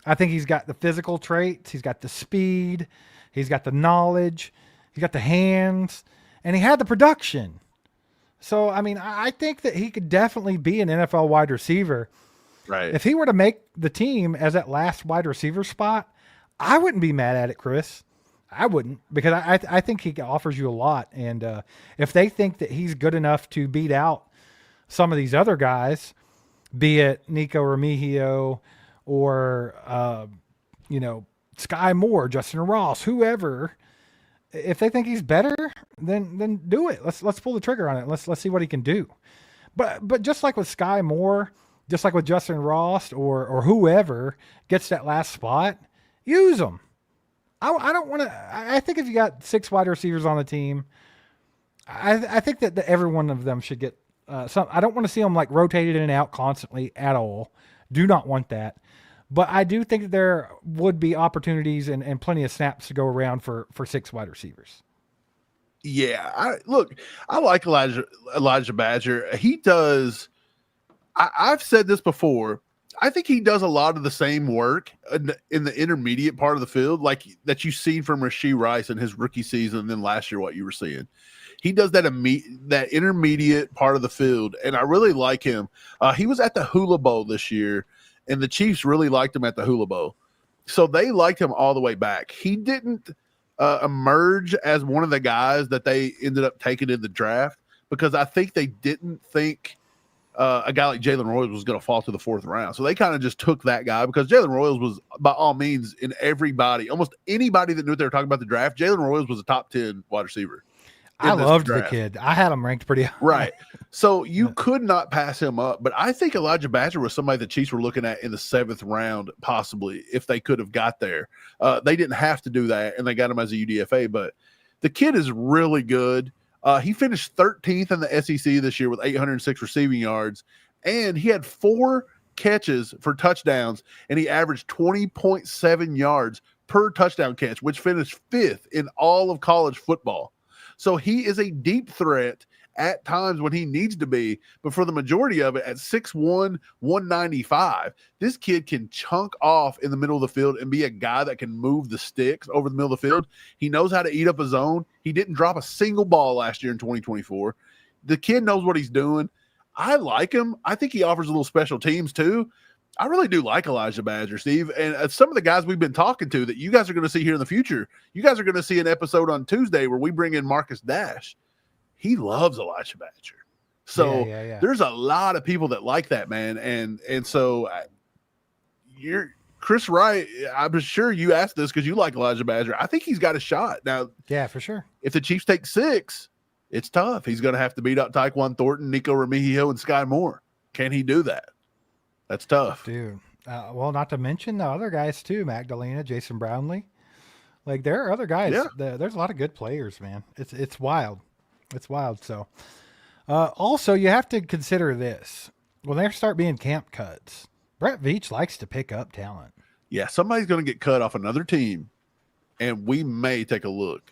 I think he's got the physical traits. He's got the speed. He's got the knowledge. He's got the hands. And he had the production. So, I mean, I think that he could definitely be an NFL wide receiver. Right. If he were to make the team as that last wide receiver spot, I wouldn't be mad at it, Chris. I wouldn't, because I think he offers you a lot. And if they think that he's good enough to beat out some of these other guys, be it Nico Remigio or, Sky Moore, Justin Ross, whoever, if they think he's better, then do it. Let's pull the trigger on it. Let's see what he can do. But just like with Sky Moore, just like with Justin Ross or whoever gets that last spot, use them. I don't want to. I think if you got 6 wide receivers on the team, I think that every one of them should get some. I don't want to see them like rotated in and out constantly at all. Do not want that. But I do think that there would be opportunities and plenty of snaps to go around for 6 wide receivers. Yeah, I like Elijah Badger. He does. I've said this before. I think he does a lot of the same work in the intermediate part of the field, like that you've seen from Rashee Rice in his rookie season, and then last year what you were seeing. He does that intermediate part of the field, and I really like him. He was at the Hula Bowl this year, and the Chiefs really liked him at the Hula Bowl. So they liked him all the way back. He didn't emerge as one of the guys that they ended up taking in the draft because I think they didn't think a guy like Jalen Royals was going to fall to the 4th round. So they kind of just took that guy because Jalen Royals was, by all means, in almost anybody that knew what they were talking about the draft, Jalen Royals was a top 10 wide receiver. I loved the kid. I had him ranked pretty high. Right. So you could not pass him up. But I think Elijah Badger was somebody the Chiefs were looking at in the 7th round, possibly, if they could have got there. They didn't have to do that, and they got him as a UDFA. But the kid is really good. He finished 13th in the SEC this year with 806 receiving yards, and he had 4 catches for touchdowns, and he averaged 20.7 yards per touchdown catch, which finished 5th in all of college football. So he is a deep threat at times when he needs to be, but for the majority of it at 6'1", 195, this kid can chunk off in the middle of the field and be a guy that can move the sticks over the middle of the field. He knows how to eat up a zone. He didn't drop a single ball last year in 2024. The kid knows what he's doing. I like him. I think he offers a little special teams too. I really do like Elijah Badger, Steve. And some of the guys we've been talking to that you guys are going to see here in the future, you guys are going to see an episode on Tuesday where we bring in Marcus Dash. He loves Elijah Badger. So there's a lot of people that like that, man. And so you're Chris Wright. I'm sure you asked this because you like Elijah Badger. I think he's got a shot. Now, yeah, for sure. If the Chiefs take 6, it's tough. He's going to have to beat out Tyquan Thornton, Nico Remigio, and Sky Moore. Can he do that? That's tough. Dude. Well, not to mention the other guys too, Magdalena, Jason Brownlee. Like there are other guys. Yeah. There's a lot of good players, man. It's wild. It's wild. So also you have to consider this. When there start being camp cuts, Brett Veach likes to pick up talent. Yeah, somebody's going to get cut off another team, and we may take a look.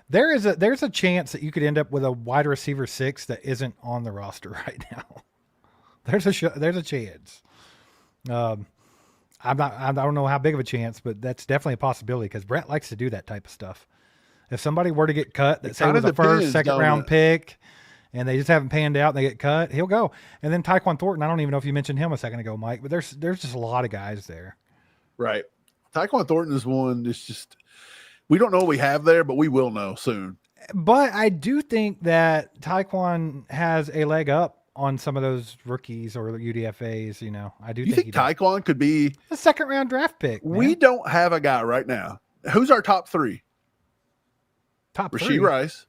There's a chance that you could end up with a wide receiver 6 that isn't on the roster right now. There's a chance. I don't know how big of a chance, but that's definitely a possibility because Brett likes to do that type of stuff. If somebody were to get cut, that say was a first, second round pick, and they just haven't panned out and they get cut, he'll go. And then Tyquan Thornton, I don't even know if you mentioned him a second ago, Mike, but there's just a lot of guys there. Right. Tyquan Thornton is one. It's just we don't know what we have there, but we will know soon. But I do think that Tyquan has a leg up on some of those rookies or UDFAs, you know. I do think Tyquan could be a second round draft pick. Man. We don't have a guy right now. Who's our top 3? Top Rasheed 3? Rice.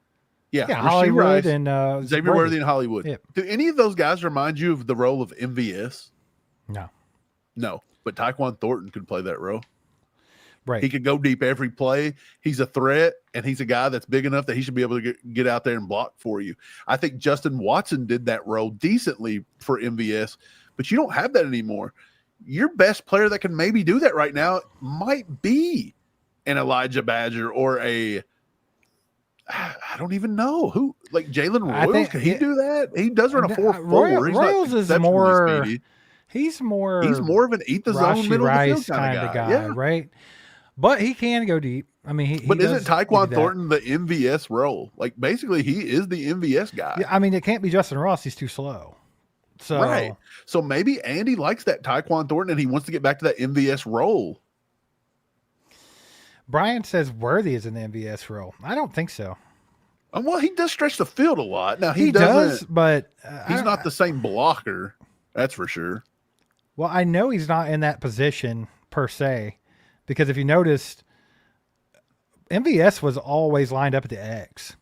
Yeah, Hollywood Rice, and Xavier Worthy and Hollywood. Yeah. Do any of those guys remind you of the role of MVS? No. But Tyquan Thornton could play that role. Right. He could go deep every play. He's a threat, and he's a guy that's big enough that he should be able to get out there and block for you. I think Justin Watson did that role decently for MVS, but you don't have that anymore. Your best player that can maybe do that right now might be an Elijah Badger or I don't even know who, like Jalen Royals. Can he do that? He does run a 4.4. Royals is more speedy. He's more of an eat the zone middle of the field kind of guy, right? But he can go deep. I mean, he isn't Tyquan Thornton the MVS role? Like basically, he is the MVS guy. Yeah, I mean, it can't be Justin Ross. He's too slow. So right. So maybe Andy likes that Tyquan Thornton, and he wants to get back to that MVS role. Brian says Worthy is in the MVS role. I don't think so. Well, he does stretch the field a lot. Now he does, but he's not the same blocker. That's for sure. Well, I know he's not in that position per se, because if you noticed, MVS was always lined up at the X.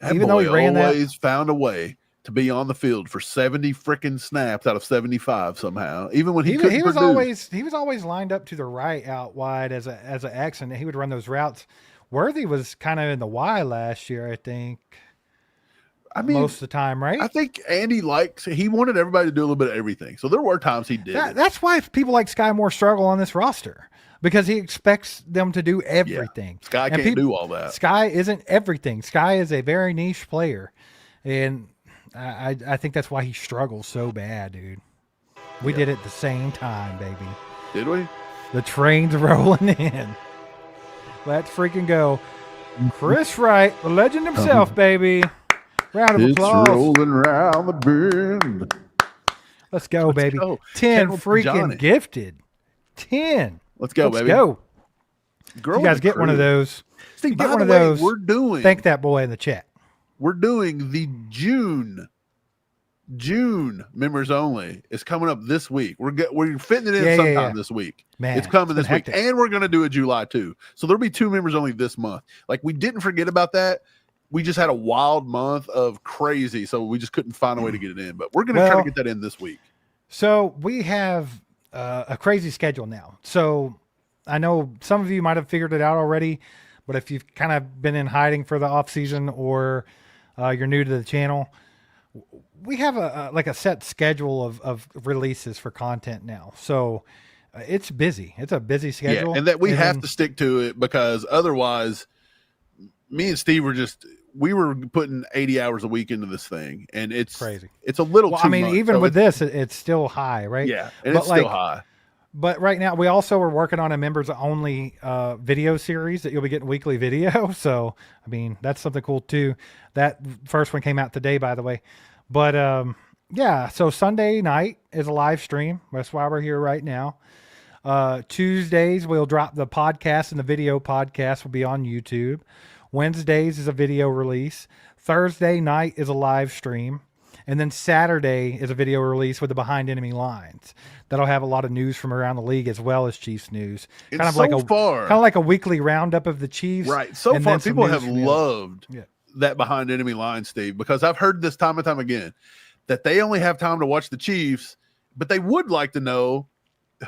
Even though he always found a way to be on the field for 70 freaking snaps out of 75 somehow. Even when he was always lined up to the right out wide as an X, and he would run those routes. Worthy was kind of in the Y last year, I think. I mean, most of the time, right? I think Andy he wanted everybody to do a little bit of everything. So there were times he did. That's why people like Sky Moore struggle on this roster, because he expects them to do everything. Yeah. Sky can't do all that. Sky isn't everything. Sky is a very niche player. And I think that's why he struggles so bad, dude. We did it at the same time, baby. Did we? The train's rolling in. Let's freaking go. Chris Wright, the legend himself, baby. Round of applause. It's rolling around the bend. Let's go, baby. Go. 10 freaking Johnny. Gifted. 10. Let's go, baby. Let's go. You guys get one of those. Steve, get one of those. We're doing. Thank that boy in the chat. We're doing the June members only. It's coming up this week. We're fitting it in sometime this week. Man, it's coming this week. And we're going to do a July too. So there'll be 2 members only this month. Like, we didn't forget about that. We just had a wild month of crazy, so we just couldn't find a way to get it in. But we're going to try to get that in this week. So we have a crazy schedule now. So I know some of you might have figured it out already, but if you've kind of been in hiding for the off season or you're new to the channel, we have a set schedule of releases for content now. So it's busy. It's a busy schedule. Yeah, and that we have to stick to it, because otherwise me and Steve we were putting 80 hours a week into this thing, and it's crazy. It's a little too much. Even with this, it's still high, right? Yeah, and it's still high. But right now, we also are working on a members-only video series that you'll be getting weekly video. So, I mean, that's something cool, too. That first one came out today, by the way. But yeah, so Sunday night is a live stream. That's why we're here right now. Tuesdays we'll drop the podcast, and the video podcast will be on YouTube. Wednesdays is a video release. Thursday night is a live stream. And then Saturday is a video release with the Behind Enemy Lines. That'll have a lot of news from around the league as well as Chiefs news. And Kind of so like far, kind of like a weekly roundup of the Chiefs. right. So and far, then some people news have from the others. loved Yeah. that Behind Enemy Line, Steve, because I've heard this time and time again that they only have time to watch the Chiefs, but they would like to know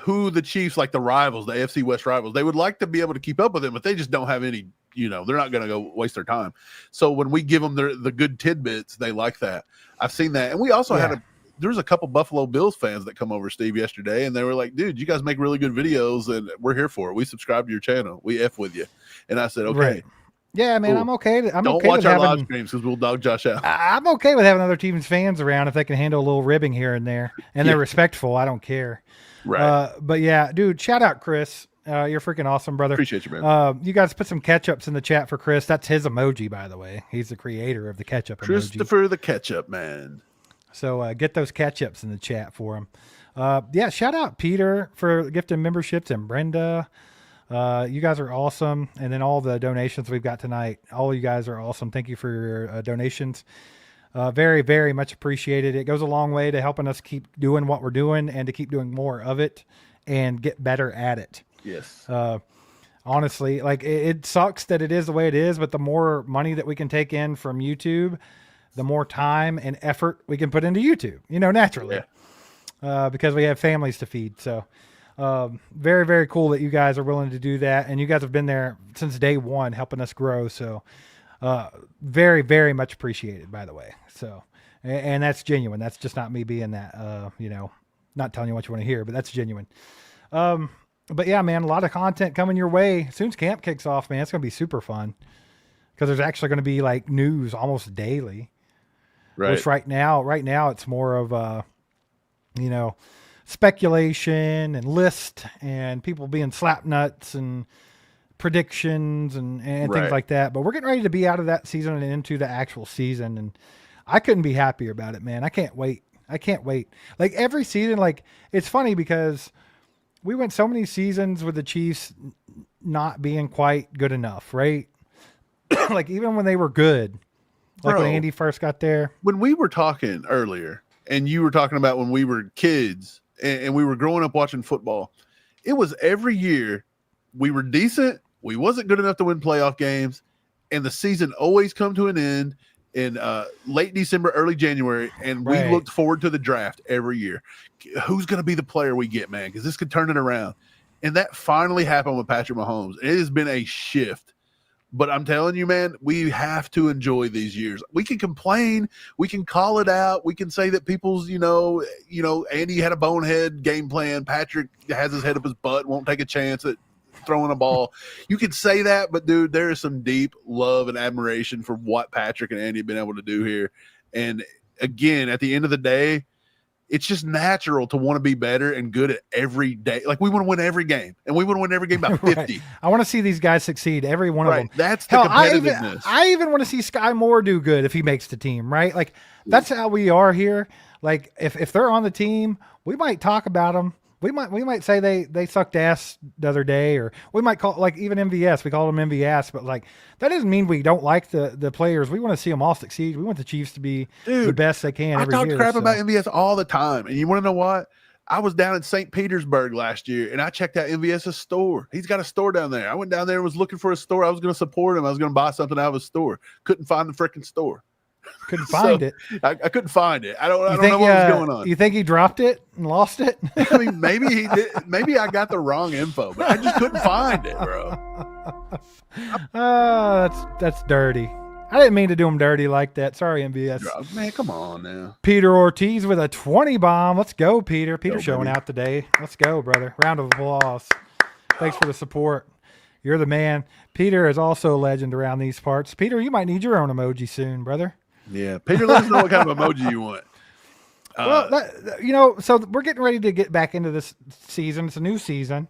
who the Chiefs, like the rivals, the AFC West rivals, they would like to be able to keep up with them, but they just don't have any, they're not going to go waste their time. So when we give them the good tidbits, they like that. I've seen that. And we also there was a couple Buffalo Bills fans that come over, Steve, yesterday, and they were like, dude, you guys make really good videos and we're here for it. We subscribe to your channel. We F with you. And I said, okay. Right. Yeah, man, cool. I'm okay. Don't okay watch with our having, live streams because we'll dog Josh out. I'm okay with having other teams' fans around if they can handle a little ribbing here and there, and they're respectful. I don't care. Right. But yeah, dude, shout out Chris. You're freaking awesome, brother. Appreciate you, man. You guys put some ketchups in the chat for Chris. That's his emoji, by the way. He's the creator of the ketchup emoji. Christopher the Ketchup Man. So get those ketchups in the chat for him. Yeah, shout out Peter for gifting memberships, and Brenda. You guys are awesome. And then all the donations we've got tonight. All you guys are awesome. Thank you for your donations. Very, very much appreciated. It goes a long way to helping us keep doing what we're doing and to keep doing more of it and get better at it. Yes. Honestly, like it sucks that it is the way it is, but the more money that we can take in from YouTube, the more time and effort we can put into YouTube, naturally, because we have families to feed. So, very, very cool that you guys are willing to do that. And you guys have been there since day one, helping us grow. So, very, very much appreciated, by the way. So, and that's genuine. That's just not me being that, not telling you what you want to hear, but that's genuine. But yeah, man, a lot of content coming your way. As soon as camp kicks off, man, it's going to be super fun because there's actually going to be like news almost daily. Right. Which right now it's more of speculation and list and people being slap nuts and predictions and things like that. But we're getting ready to be out of that season and into the actual season. And I couldn't be happier about it, man. I can't wait. Like every season, like it's funny because we went so many seasons with the Chiefs not being quite good enough, right? Like even when they were good, like when Andy first got there. When we were talking earlier and you were talking about when we were kids and we were growing up watching football, it was every year we were decent. We wasn't good enough to win playoff games. And the season always come to an end in late December, early January. And we looked forward to the draft every year. Who's going to be the player we get, man? Because this could turn it around. And that finally happened with Patrick Mahomes. It has been a shift. But I'm telling you, man, we have to enjoy these years. We can complain. We can call it out. We can say that people's, Andy had a bonehead game plan. Patrick has his head up his butt, won't take a chance at throwing a ball. You can say that, but, dude, there is some deep love and admiration for what Patrick and Andy have been able to do here. And, again, at the end of the day, it's just natural to want to be better and good at every day. Like we want to win every game, and we want to win every game by 50. Right. I want to see these guys succeed, every one of them. That's the competitiveness. I even want to see Sky Moore do good if he makes the team, right? Like that's how we are here. Like if they're on the team, we might talk about them. We might say they sucked ass the other day, or we might call like even MVS. We call them MVS, but like that doesn't mean we don't like the players. We want to see them all succeed. We want the Chiefs to be the best they can. I every talk year, crap about MVS all the time, and you want to know what? I was down in St. Petersburg last year, and I checked out MVS's store. He's got a store down there. I went down there and was looking for a store. I was going to support him. I was going to buy something out of his store. Couldn't find the freaking store. Couldn't find it. I couldn't find it. I don't know what was going on. You think he dropped it and lost it? I mean, maybe he did. Maybe I got the wrong info, but I just couldn't find it, bro. That's dirty. I didn't mean to do him dirty like that. Sorry, MVS. Man, come on now. Peter Ortiz with a 20 bomb. Let's go, Peter. Peter showing baby. out today. Let's go, brother. Round of applause. Thanks for the support. You're the man. Peter is also a legend around these parts. Peter, you might need your own emoji soon, brother. Yeah, Peter, let us know what kind of emoji you want. So we're getting ready to get back into this season. It's a new season.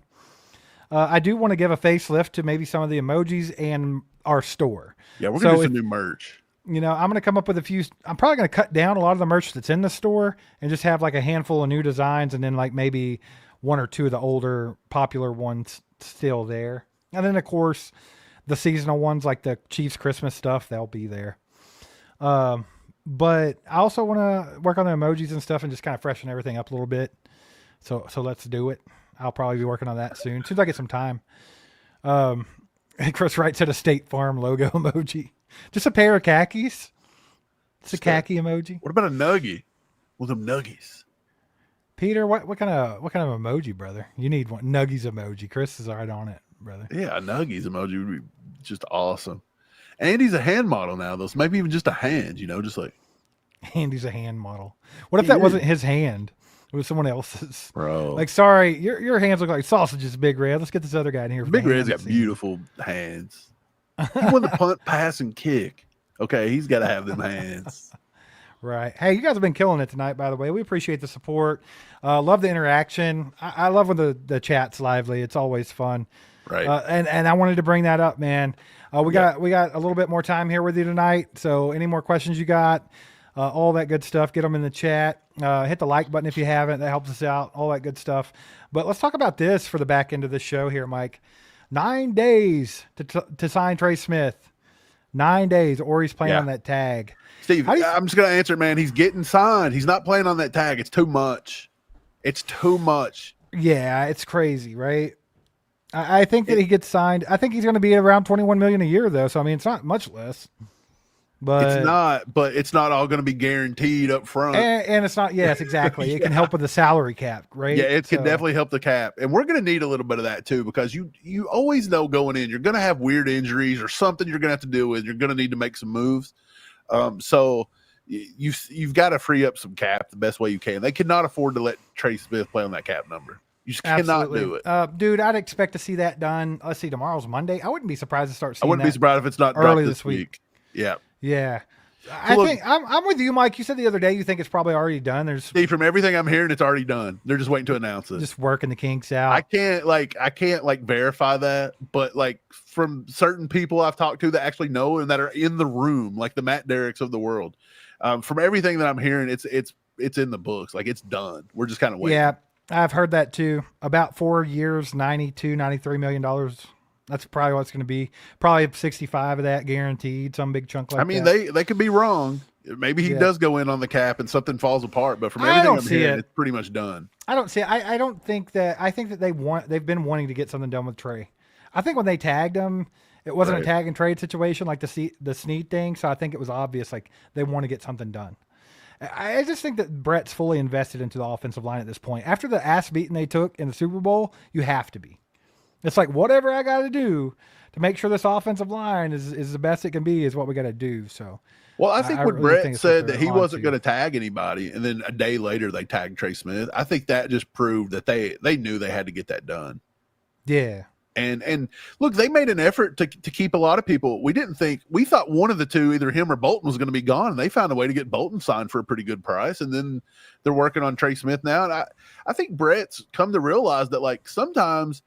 I do want to give a facelift to maybe some of the emojis and our store. Yeah, we're going to do some new merch. I'm going to come up with a few. I'm probably going to cut down a lot of the merch that's in the store and just have like a handful of new designs, and then like maybe one or two of the older popular ones still there. And then of course the seasonal ones like the Chiefs Christmas stuff, they'll be there. But I also want to work on the emojis and stuff and just kind of freshen everything up a little bit. So let's do it. I'll probably be working on that soon. As soon as I get some time. Chris Wright said a State Farm logo emoji. Just a pair of khakis. It's a khaki emoji. What about a nuggie? Well, them nuggies. Peter, what kind of emoji, brother? You need one nuggies emoji. Chris is right on it, brother. Yeah, a nuggies emoji would be just awesome. Andy's a hand model now, though, so maybe even just a hand, just like Andy's a hand model. What if that wasn't his hand? It was someone else's. Bro. Like, sorry, your hands look like sausages, Big Red. Let's get this other guy in here. Big Red's got beautiful hands. He won the punt, pass, and kick. Okay, he's got to have them hands. Right. Hey, you guys have been killing it tonight, by the way. We appreciate the support. Love the interaction. I love when the chat's lively. It's always fun. Right. And I wanted to bring that up, man. We got a little bit more time here with you tonight. So any more questions you got, all that good stuff, get them in the chat. Hit the like button if you haven't. That helps us out. All that good stuff. But let's talk about this for the back end of the show here, Mike. 9 days to sign Trey Smith. 9 days, or he's playing on that tag. Steve, I'm just going to answer it, man. He's getting signed. He's not playing on that tag. It's too much. It's too much. Yeah, it's crazy, right? I think that he gets signed. I think he's going to be around $21 million a year, though. So I mean, it's not much less. But it's not all going to be guaranteed up front. And it's not, yes, exactly. It can help with the salary cap, right? Yeah, it can definitely help the cap. And we're going to need a little bit of that too, because you always know going in, you're going to have weird injuries or something you're going to have to deal with. You're going to need to make some moves. So you've got to free up some cap the best way you can. They cannot afford to let Trey Smith play on that cap number. You just cannot do it. Dude, I'd expect to see that done. Let's see, tomorrow's Monday. I wouldn't be surprised to start seeing I wouldn't be surprised if it's not early this week. Yeah. Yeah. I think I'm with you, Mike. You said the other day you think it's probably already done. Steve, from everything I'm hearing, it's already done. They're just waiting to announce it. Just working the kinks out. I can't verify that, but like from certain people I've talked to that actually know and that are in the room, like the Matt Derricks of the world. From everything that I'm hearing, it's in the books. Like it's done. We're just kind of waiting. Yeah, I've heard that too. About 4 years, $93 million. That's probably what it's going to be. Probably 65 of that guaranteed, some big chunk like that. I mean, they could be wrong. Maybe he does go in on the cap and something falls apart, but from everything I'm hearing, it's pretty much done. I don't see it. I don't think that. I think that they've been wanting to get something done with Trey. I think when they tagged him, it wasn't a tag and trade situation like the Snead thing. So I think it was obvious like they want to get something done. I just think that Brett's fully invested into the offensive line at this point. After the ass beating they took in the Super Bowl, you have to be. It's like whatever I got to do to make sure this offensive line is the best it can be is what we got to do. So, well, I think when Brett said that he wasn't going to tag anybody, and then a day later they tagged Trey Smith, I think that just proved that they knew they had to get that done. Yeah. And look, they made an effort to keep a lot of people. We thought one of the two, either him or Bolton, was going to be gone, and they found a way to get Bolton signed for a pretty good price. And then they're working on Trey Smith now. And I think Brett's come to realize that like sometimes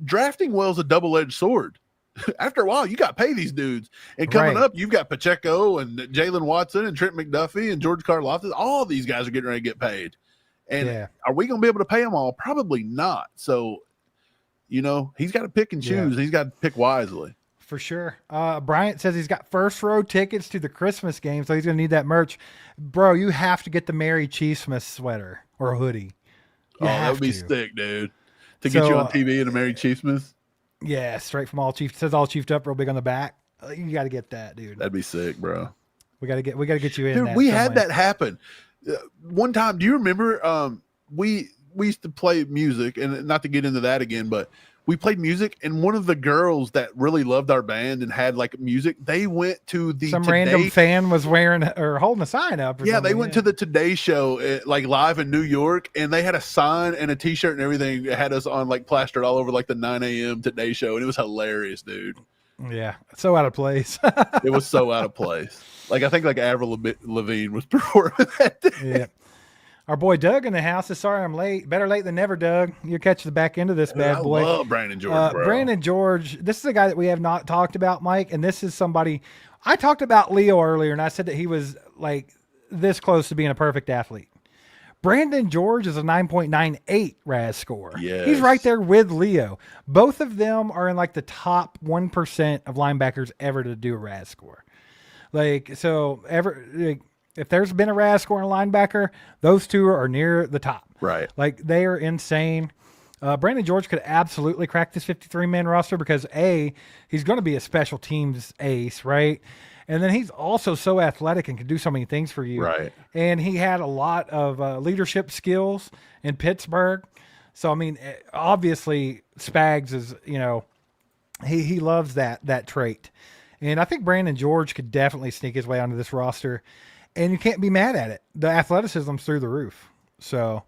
drafting well is a double-edged sword. After a while, you got to pay these dudes. And coming up, you've got Pacheco and Jalen Watson and Trent McDuffie and George Karlaftis. All these guys are getting ready to get paid. And are we going to be able to pay them all? Probably not. So, he's got to pick and choose. He's got to pick wisely. For sure. Bryant says he's got first row tickets to the Christmas game, so he's going to need that merch. Bro, you have to get the Merry Chiefsmas sweater or hoodie. That would be sick, dude. To get you on TV in a Merry Chiefsmas? Yeah, straight from All Chiefed. It says All Chiefed Up real big on the back. You got to get that, dude. That'd be sick, bro. We got to get you in. Dude, we had that happen. One time, do you remember we used to play music, and not to get into that again, but we played music, and one of the girls that really loved our band and had like music, they went to the random fan was wearing or holding a sign up. They went to the Today Show like live in New York, and they had a sign and a T-shirt and everything. It had us on like plastered all over like the 9 a.m. Today Show, and it was hilarious, dude. Yeah, so out of place. It was so out of place. Like I think like Avril Lavigne was performing that day. Yeah. Our boy Doug in the house is sorry I'm late. Better late than never, Doug. You'll catch the back end of this bad boy. I love Brandon George, bro. Brandon George, this is a guy that we have not talked about, Mike, and this is somebody I talked about Leo earlier, and I said that he was like this close to being a perfect athlete. Brandon George is a 9.98 RAS score. He's right Yes. there with Leo. Both of them are in like the top 1% of linebackers ever to do a RAS score. Like, so if there's been a RAS score in a linebacker, those two are near the top. Right. Like, they are insane. Brandon George could absolutely crack this 53-man roster because he's going to be a special teams ace, right? And then he's also so athletic and can do so many things for you. Right. And he had a lot of leadership skills in Pittsburgh. So, I mean, obviously Spags is, he loves that trait. And I think Brandon George could definitely sneak his way onto this roster. And you can't be mad at it. The athleticism's through the roof. So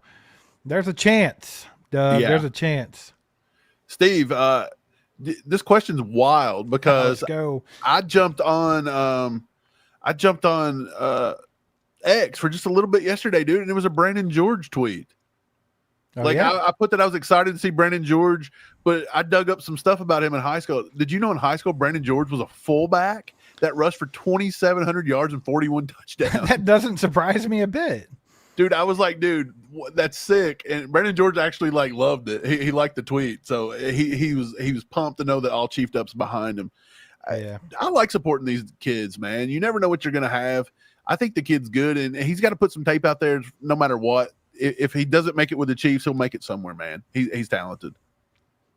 there's a chance, Doug. Yeah. There's a chance. Steve, this question's wild because Let's go. I jumped on X for just a little bit yesterday, dude, and it was a Brandon George tweet. Oh, yeah? I put that I was excited to see Brandon George, but I dug up some stuff about him in high school. Did you know in high school Brandon George was a fullback that rushed for 2,700 yards and 41 touchdowns? That doesn't surprise me a bit. Dude, I was like, dude, that's sick. And Brandon George actually like loved it. He liked the tweet, so he was pumped to know that all Chiefed Up's behind him. Yeah. I like supporting these kids, man. You never know what you're gonna have. I think the kid's good, and he's got to put some tape out there no matter what. If he doesn't make it with the Chiefs, he'll make it somewhere, man. He's talented.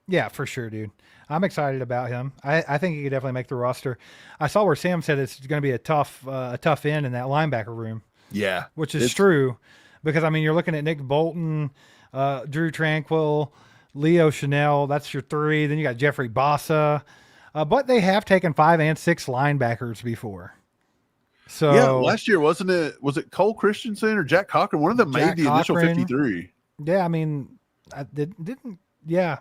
Yeah, for sure, dude. I'm excited about him. I think he could definitely make the roster. I saw where Sam said it's going to be a tough end in that linebacker room. Yeah, which is true, because I mean you're looking at Nick Bolton, Drew Tranquil, Leo Chanel. That's your three. Then you got Jeffrey Bossa, but they have taken 5 and 6 linebackers before. So yeah, last year was it Cole Christensen or Jack Cochran? One of them made the initial 53. Yeah, I mean, I didn't. Yeah,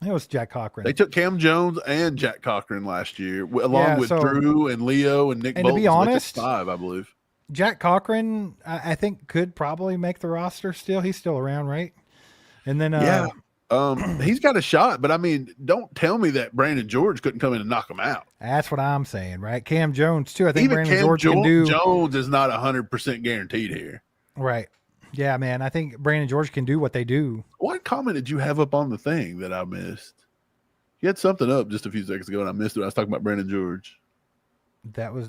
it was Jack Cochran. They took Cam Jones and Jack Cochran last year, along with Drew and Leo and Nick Bolton. To be honest, so 5, I believe. Jack Cochran, I think, could probably make the roster still. He's still around, right? And then, he's got a shot, but I mean, don't tell me that Brandon George couldn't come in and knock him out. That's what I'm saying, right? Cam Jones, too. I think even Brandon Cam George can do. Jones is not 100% guaranteed here. Right. Yeah, man. I think Brandon George can do what they do. What comment did you have up on the thing that I missed? You had something up just a few seconds ago, and I missed it. I was talking about Brandon George. That was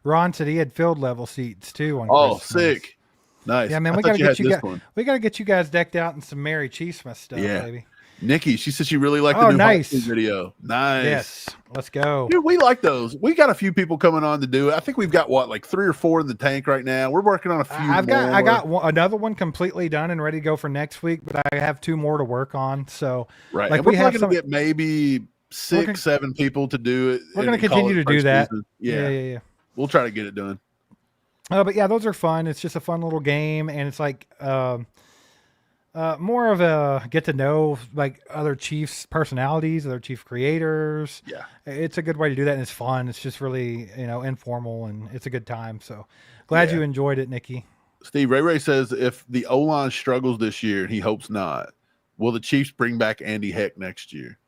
Ron said he had field level seats too on Christmas. Sick. Nice. Yeah, man, we gotta get you guys decked out in some Merry Cheesemas stuff, baby. Nikki, she said she really liked the new nice video. Nice. Yes. Let's go. Dude, we like those. We got a few people coming on to do it. I think we've got like 3 or 4 in the tank right now. We're working on a few I got another one completely done and ready to go for next week, but I have 2 more to work on. So right. Like and we're going to get maybe 6, 7 people to do it. We're going to continue to do that. Yeah. We'll try to get it done. But yeah, those are fun. It's just a fun little game, and it's like more of a get to know like other Chiefs personalities, other Chief creators. Yeah, it's a good way to do that, and it's fun. It's just really informal, and it's a good time. So glad you enjoyed it, Nikki. Steve Ray says if the O-line struggles this year, and he hopes not, will the Chiefs bring back Andy Heck next year?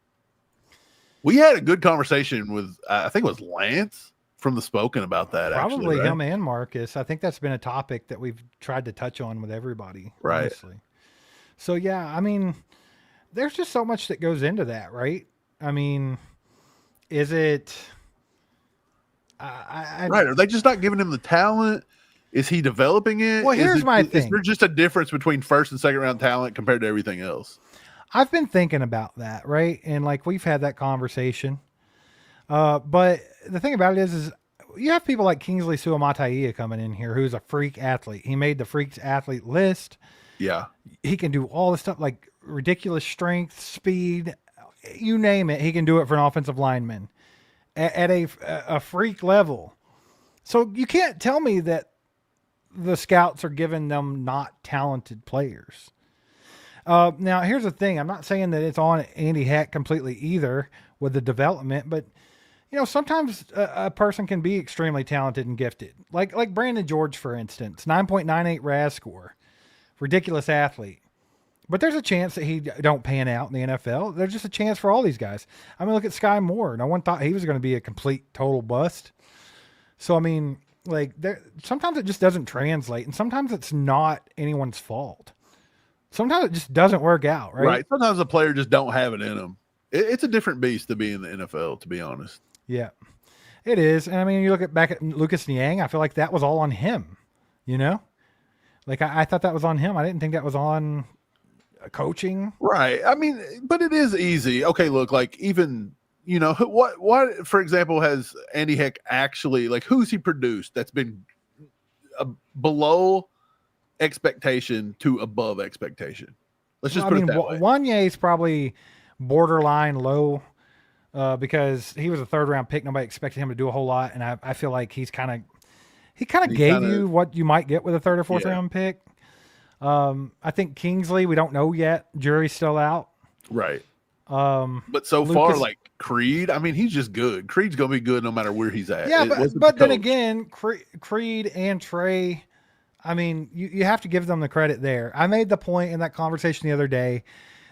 We had a good conversation with I think it was Lance from the Spoken about that. Probably right? him and Marcus. I think that's been a topic that we've tried to touch on with everybody. Right. Honestly. So yeah, I mean, there's just so much that goes into that, right? I mean, is it? Right? Are they just not giving him the talent? Is he developing it? Well, here's my thing. Is there just a difference between first and second round talent compared to everything else? I've been thinking about that, right? And like we've had that conversation. But the thing about it is you have people like Kingsley Suamataia coming in here, who's a freak athlete. He made the freaks athlete list. Yeah. He can do all this stuff like ridiculous strength, speed, you name it. He can do it for an offensive lineman at a freak level. So you can't tell me that the scouts are giving them not talented players. Now here's the thing. I'm not saying that it's on Andy Heck completely either with the development, but sometimes a person can be extremely talented and gifted. Like Brandon George, for instance, 9.98 RAS score, ridiculous athlete. But there's a chance that he don't pan out in the NFL. There's just a chance for all these guys. I mean, look at Sky Moore. No one thought he was going to be a complete total bust. So I mean, like there sometimes it just doesn't translate, and sometimes it's not anyone's fault. Sometimes it just doesn't work out, right? Right. Sometimes a player just don't have it in them. It's a different beast to be in the NFL, to be honest. Yeah, it is. And I mean, you look back at Lucas Niang. I feel like that was all on him. You know, like I thought that was on him. I didn't think that was on coaching. Right. I mean, but it is easy. Okay, look, like even what for example has Andy Heck actually like who's he produced that's been below expectation to above expectation? Let's just put it that way. Wanye is probably borderline low because he was a third round pick. Nobody expected him to do a whole lot, and I feel like he kind of gave you what you might get with a third or fourth round pick. I think Kingsley, we don't know yet. Jury's still out. Right. But so far, like Creed, I mean, he's just good. Creed's gonna be good no matter where he's at. Yeah, but then again, Creed and Trey, I mean, you have to give them the credit there. I made the point in that conversation the other day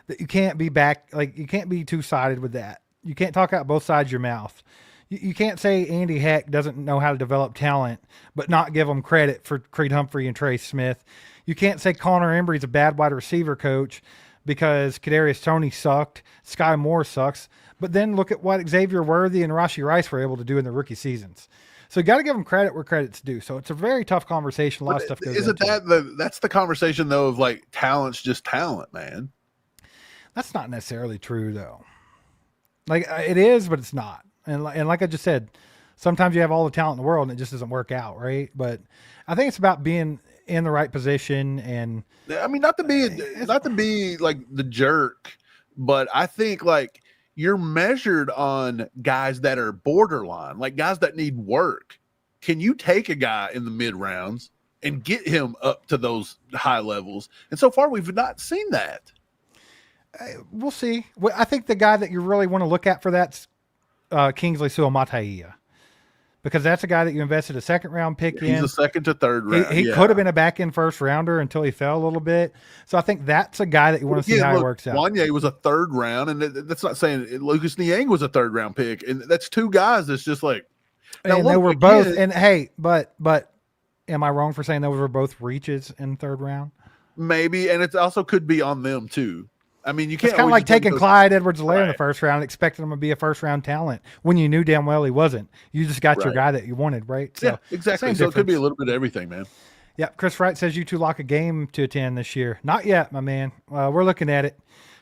that you can't be you can't be two-sided with that. You can't talk out both sides of your mouth. You can't say Andy Heck doesn't know how to develop talent, but not give them credit for Creed Humphrey and Trey Smith. You can't say Connor Embry's a bad wide receiver coach because Kadarius Toney sucked, Sky Moore sucks. But then look at what Xavier Worthy and Rashee Rice were able to do in their rookie seasons. So you got to give them credit where credit's due. So it's a very tough conversation. A lot of stuff goes into it. That's the conversation though of like talent's just talent, man. That's not necessarily true though. Like it is, but it's not. And like I just said, sometimes you have all the talent in the world and it just doesn't work out, right? But I think it's about being in the right position. And I mean, not to be like the jerk, but I think like you're measured on guys that are borderline, like guys that need work. Can you take a guy in the mid rounds and get him up to those high levels? And so far, we've not seen that. We'll see. I think the guy that you really want to look at for that's Kingsley Suamataia. Because that's a guy that you invested a second round pick in. He's a second to third round. He could have been a back end first rounder until he fell a little bit. So I think that's a guy that you want to see how he works out. Wanye was a third round, and that's not saying Lucas Niang was a third round pick. And that's two guys that's just like. And they were both. And hey, but am I wrong for saying those were both reaches in third round? Maybe, and it also could be on them too. I mean, you can't. It's kind of like taking Clyde Edwards-Helaire in the first round, expecting him to be a first-round talent when you knew damn well he wasn't. You just got your guy that you wanted, right? So, yeah, exactly. So it could be a little bit of everything, man. Yeah, Chris Wright says you two lock a game to attend this year. Not yet, my man. We're looking at it,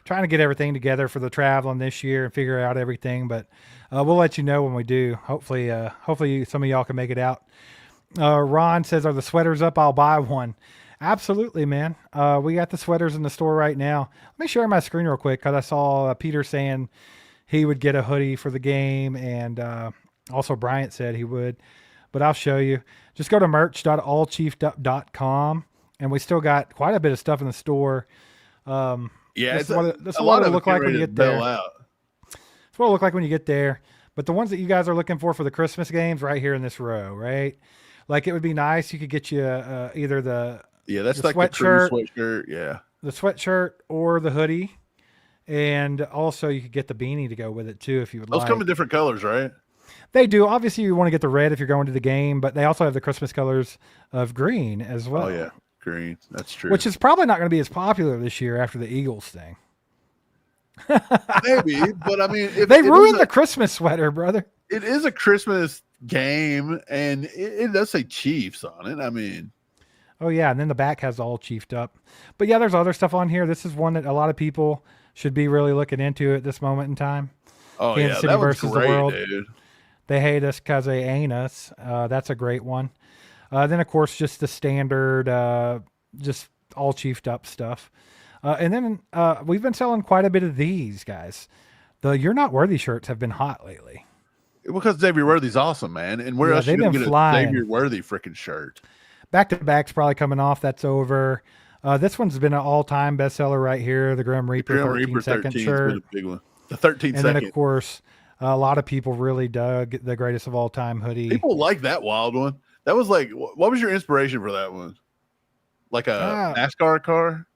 trying to get everything together for the traveling this year and figure out everything. But we'll let you know when we do. Hopefully some of y'all can make it out. Ron says, "Are the sweaters up? I'll buy one." Absolutely, man. We got the sweaters in the store right now. Let me share my screen real quick because I saw Peter saying he would get a hoodie for the game, and also Bryant said he would. But I'll show you. Just go to merch.allchiefedup.com, and we still got quite a bit of stuff in the store. Yeah, this is what it'll look like when you get there. It's what it'll look like when you get there. But the ones that you guys are looking for the Christmas games right here in this row, right? Like it would be nice. You could get you either the that's like sweatshirt, the sweatshirt, the sweatshirt or the hoodie, and also you could get the beanie to go with it too if you would like. Those come in different colors, right? They do. Obviously, you want to get the red if you're going to the game, but they also have the Christmas colors of green as well. Oh yeah, green. That's true. Which is probably not going to be as popular this year after the Eagles thing. Maybe, but I mean, if they ruined the Christmas sweater, brother. It is a Christmas game, and it does say Chiefs on it. I mean. Oh, yeah, and then the back has all chiefed up. But, yeah, there's other stuff on here. This is one that a lot of people should be really looking into at this moment in time. Oh, Kansas yeah, City that was versus great, the world. Dude. They hate us because they ain't us. That's a great one. Then, of course, just the standard, just all chiefed up stuff. And then we've been selling quite a bit of these, guys. The You're Not Worthy shirts have been hot lately. Because Xavier Worthy's awesome, man. And where else are you going to get flying. a Xavier Worthy freaking shirt? Back-to-back's probably coming off. That's over. This one's been an all-time bestseller right here. The Grim Reaper 13-second shirt. Been a big one. The 13 and then, of course, a lot of people really dug the greatest of all-time hoodie. People like that wild one. That was like, what was your inspiration for that one? Like a NASCAR car?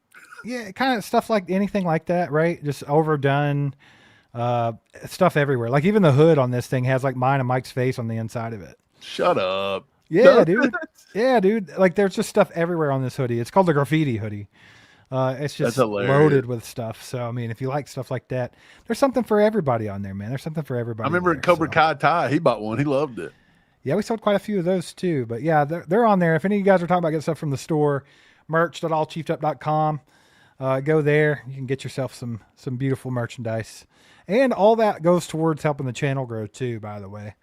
Yeah, kind of stuff like anything like that, right? Just overdone stuff everywhere. Like even the hood on this thing has like mine and Mike's face on the inside of it. Shut up. Yeah, dude. Yeah, dude. Like there's just stuff everywhere on this hoodie. It's called the graffiti hoodie. It's That's just hilarious. loaded with stuff. So I mean, if you like stuff like that, there's something for everybody on there, man. There's something for everybody. I remember there, at Cobra so. Kai Ty, he bought one. He loved it. Yeah, we sold quite a few of those too. But yeah, they're on there. If any of you guys are talking about getting stuff from the store, merch.allchiefedup.com. Go there. You can get yourself some beautiful merchandise. And all that goes towards helping the channel grow too, by the way.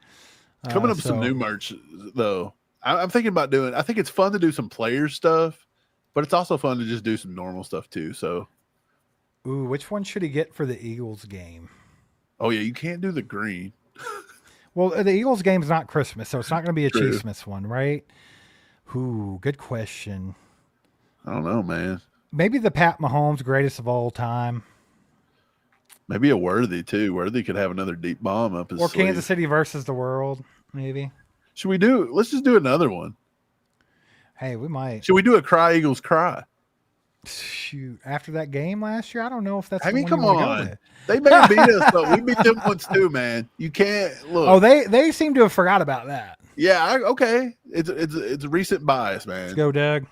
Coming up with some new merch, though. I'm thinking about doing, I think it's fun to do some player stuff, but it's also fun to just do some normal stuff too. So, ooh, which one should he get for the Eagles game? Oh, yeah, you can't do the green. Well, the Eagles game is not Christmas, so it's not going to be a Chiefsmas one, right? Ooh, good question. I don't know, man. Maybe the Pat Mahomes greatest of all time. Maybe a Worthy, too. Worthy could have another deep bomb up his sleeve. Or Kansas City versus the world, maybe. Should we do, let's just do another one. Hey, we might. Should we do a Cry Eagles Cry? Shoot, after that game last year, I don't know if that's. I mean, the come one you wanna on. go with. They may have beat us, but we beat them once too, man. You can't look. Oh, they seem to have forgot about that. Yeah, okay. It's a recent bias, man. Let's go, Doug.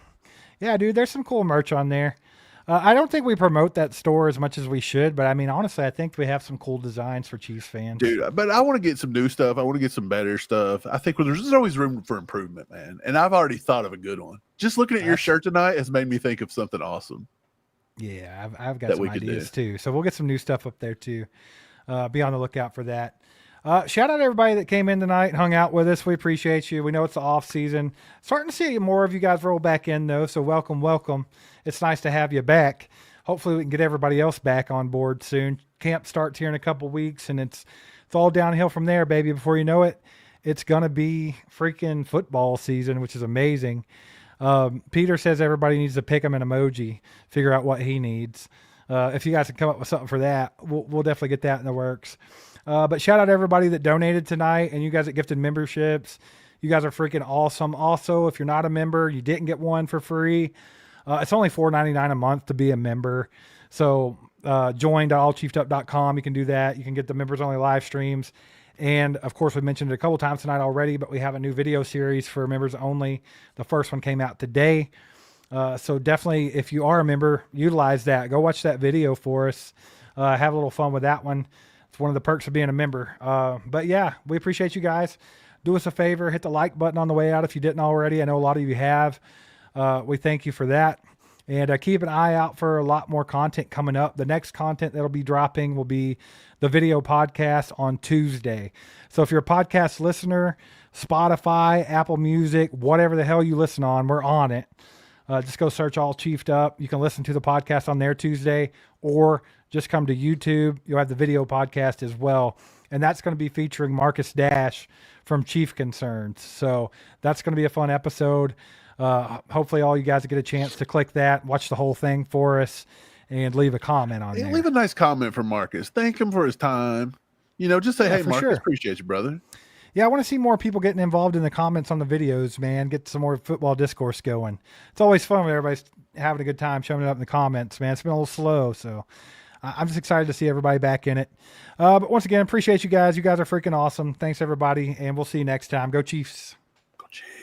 Yeah, dude, there's some cool merch on there. I don't think we promote that store as much as we should, but I mean, honestly, I think we have some cool designs for Chiefs fans. Dude, but I want to get some new stuff. I want to get some better stuff. I think there's always room for improvement, man. And I've already thought of a good one. Just looking at your shirt tonight has made me think of something awesome. Yeah, I've got some ideas too. So we'll get some new stuff up there too. Be on the lookout for that. Shout out to everybody that came in tonight and hung out with us. We appreciate you. We know it's the off season. Starting to see more of you guys roll back in though. So welcome. It's nice to have you back. Hopefully we can get everybody else back on board soon. Camp starts here in a couple weeks and it's all downhill from there, baby. Before you know it, it's going to be freaking football season, which is amazing. Peter says everybody needs to pick him an emoji, figure out what he needs. If you guys can come up with something for that, we'll definitely get that in the works. But shout out to everybody that donated tonight and you guys that gifted memberships. You guys are freaking awesome. Also, if you're not a member, you didn't get one for free. It's only $4.99 a month to be a member. So join.allchiefedup.com. You can do that. You can get the members only live streams. And of course, we mentioned it a couple times tonight already, but we have a new video series for members only. The first one came out today. So definitely, if you are a member, utilize that. Go watch that video for us. Have a little fun with that one. It's one of the perks of being a member. But yeah, we appreciate you guys. Do us a favor, hit the like button on the way out if you didn't already. I know a lot of you have. We thank you for that. And keep an eye out for a lot more content coming up. The next content that'll be dropping will be the video podcast on Tuesday. So if you're a podcast listener, Spotify, Apple Music, whatever the hell you listen on, we're on it. Just go search All Chiefed Up. You can listen to the podcast on there Tuesday, or just come to YouTube. You'll have the video podcast as well. And that's going to be featuring Marcus Dash from Chief Concerns. So that's going to be a fun episode. Hopefully all you guys get a chance to click that, watch the whole thing for us, and leave a comment on there. Leave a nice comment for Marcus. Thank him for his time. Just say, hey, Marcus, appreciate you, brother. Yeah, I want to see more people getting involved in the comments on the videos, man. Get some more football discourse going. It's always fun when everybody's having a good time showing it up in the comments, man. It's been a little slow, so I'm just excited to see everybody back in it. But once again, appreciate you guys. You guys are freaking awesome. Thanks, everybody, and we'll see you next time. Go Chiefs. Go Chiefs.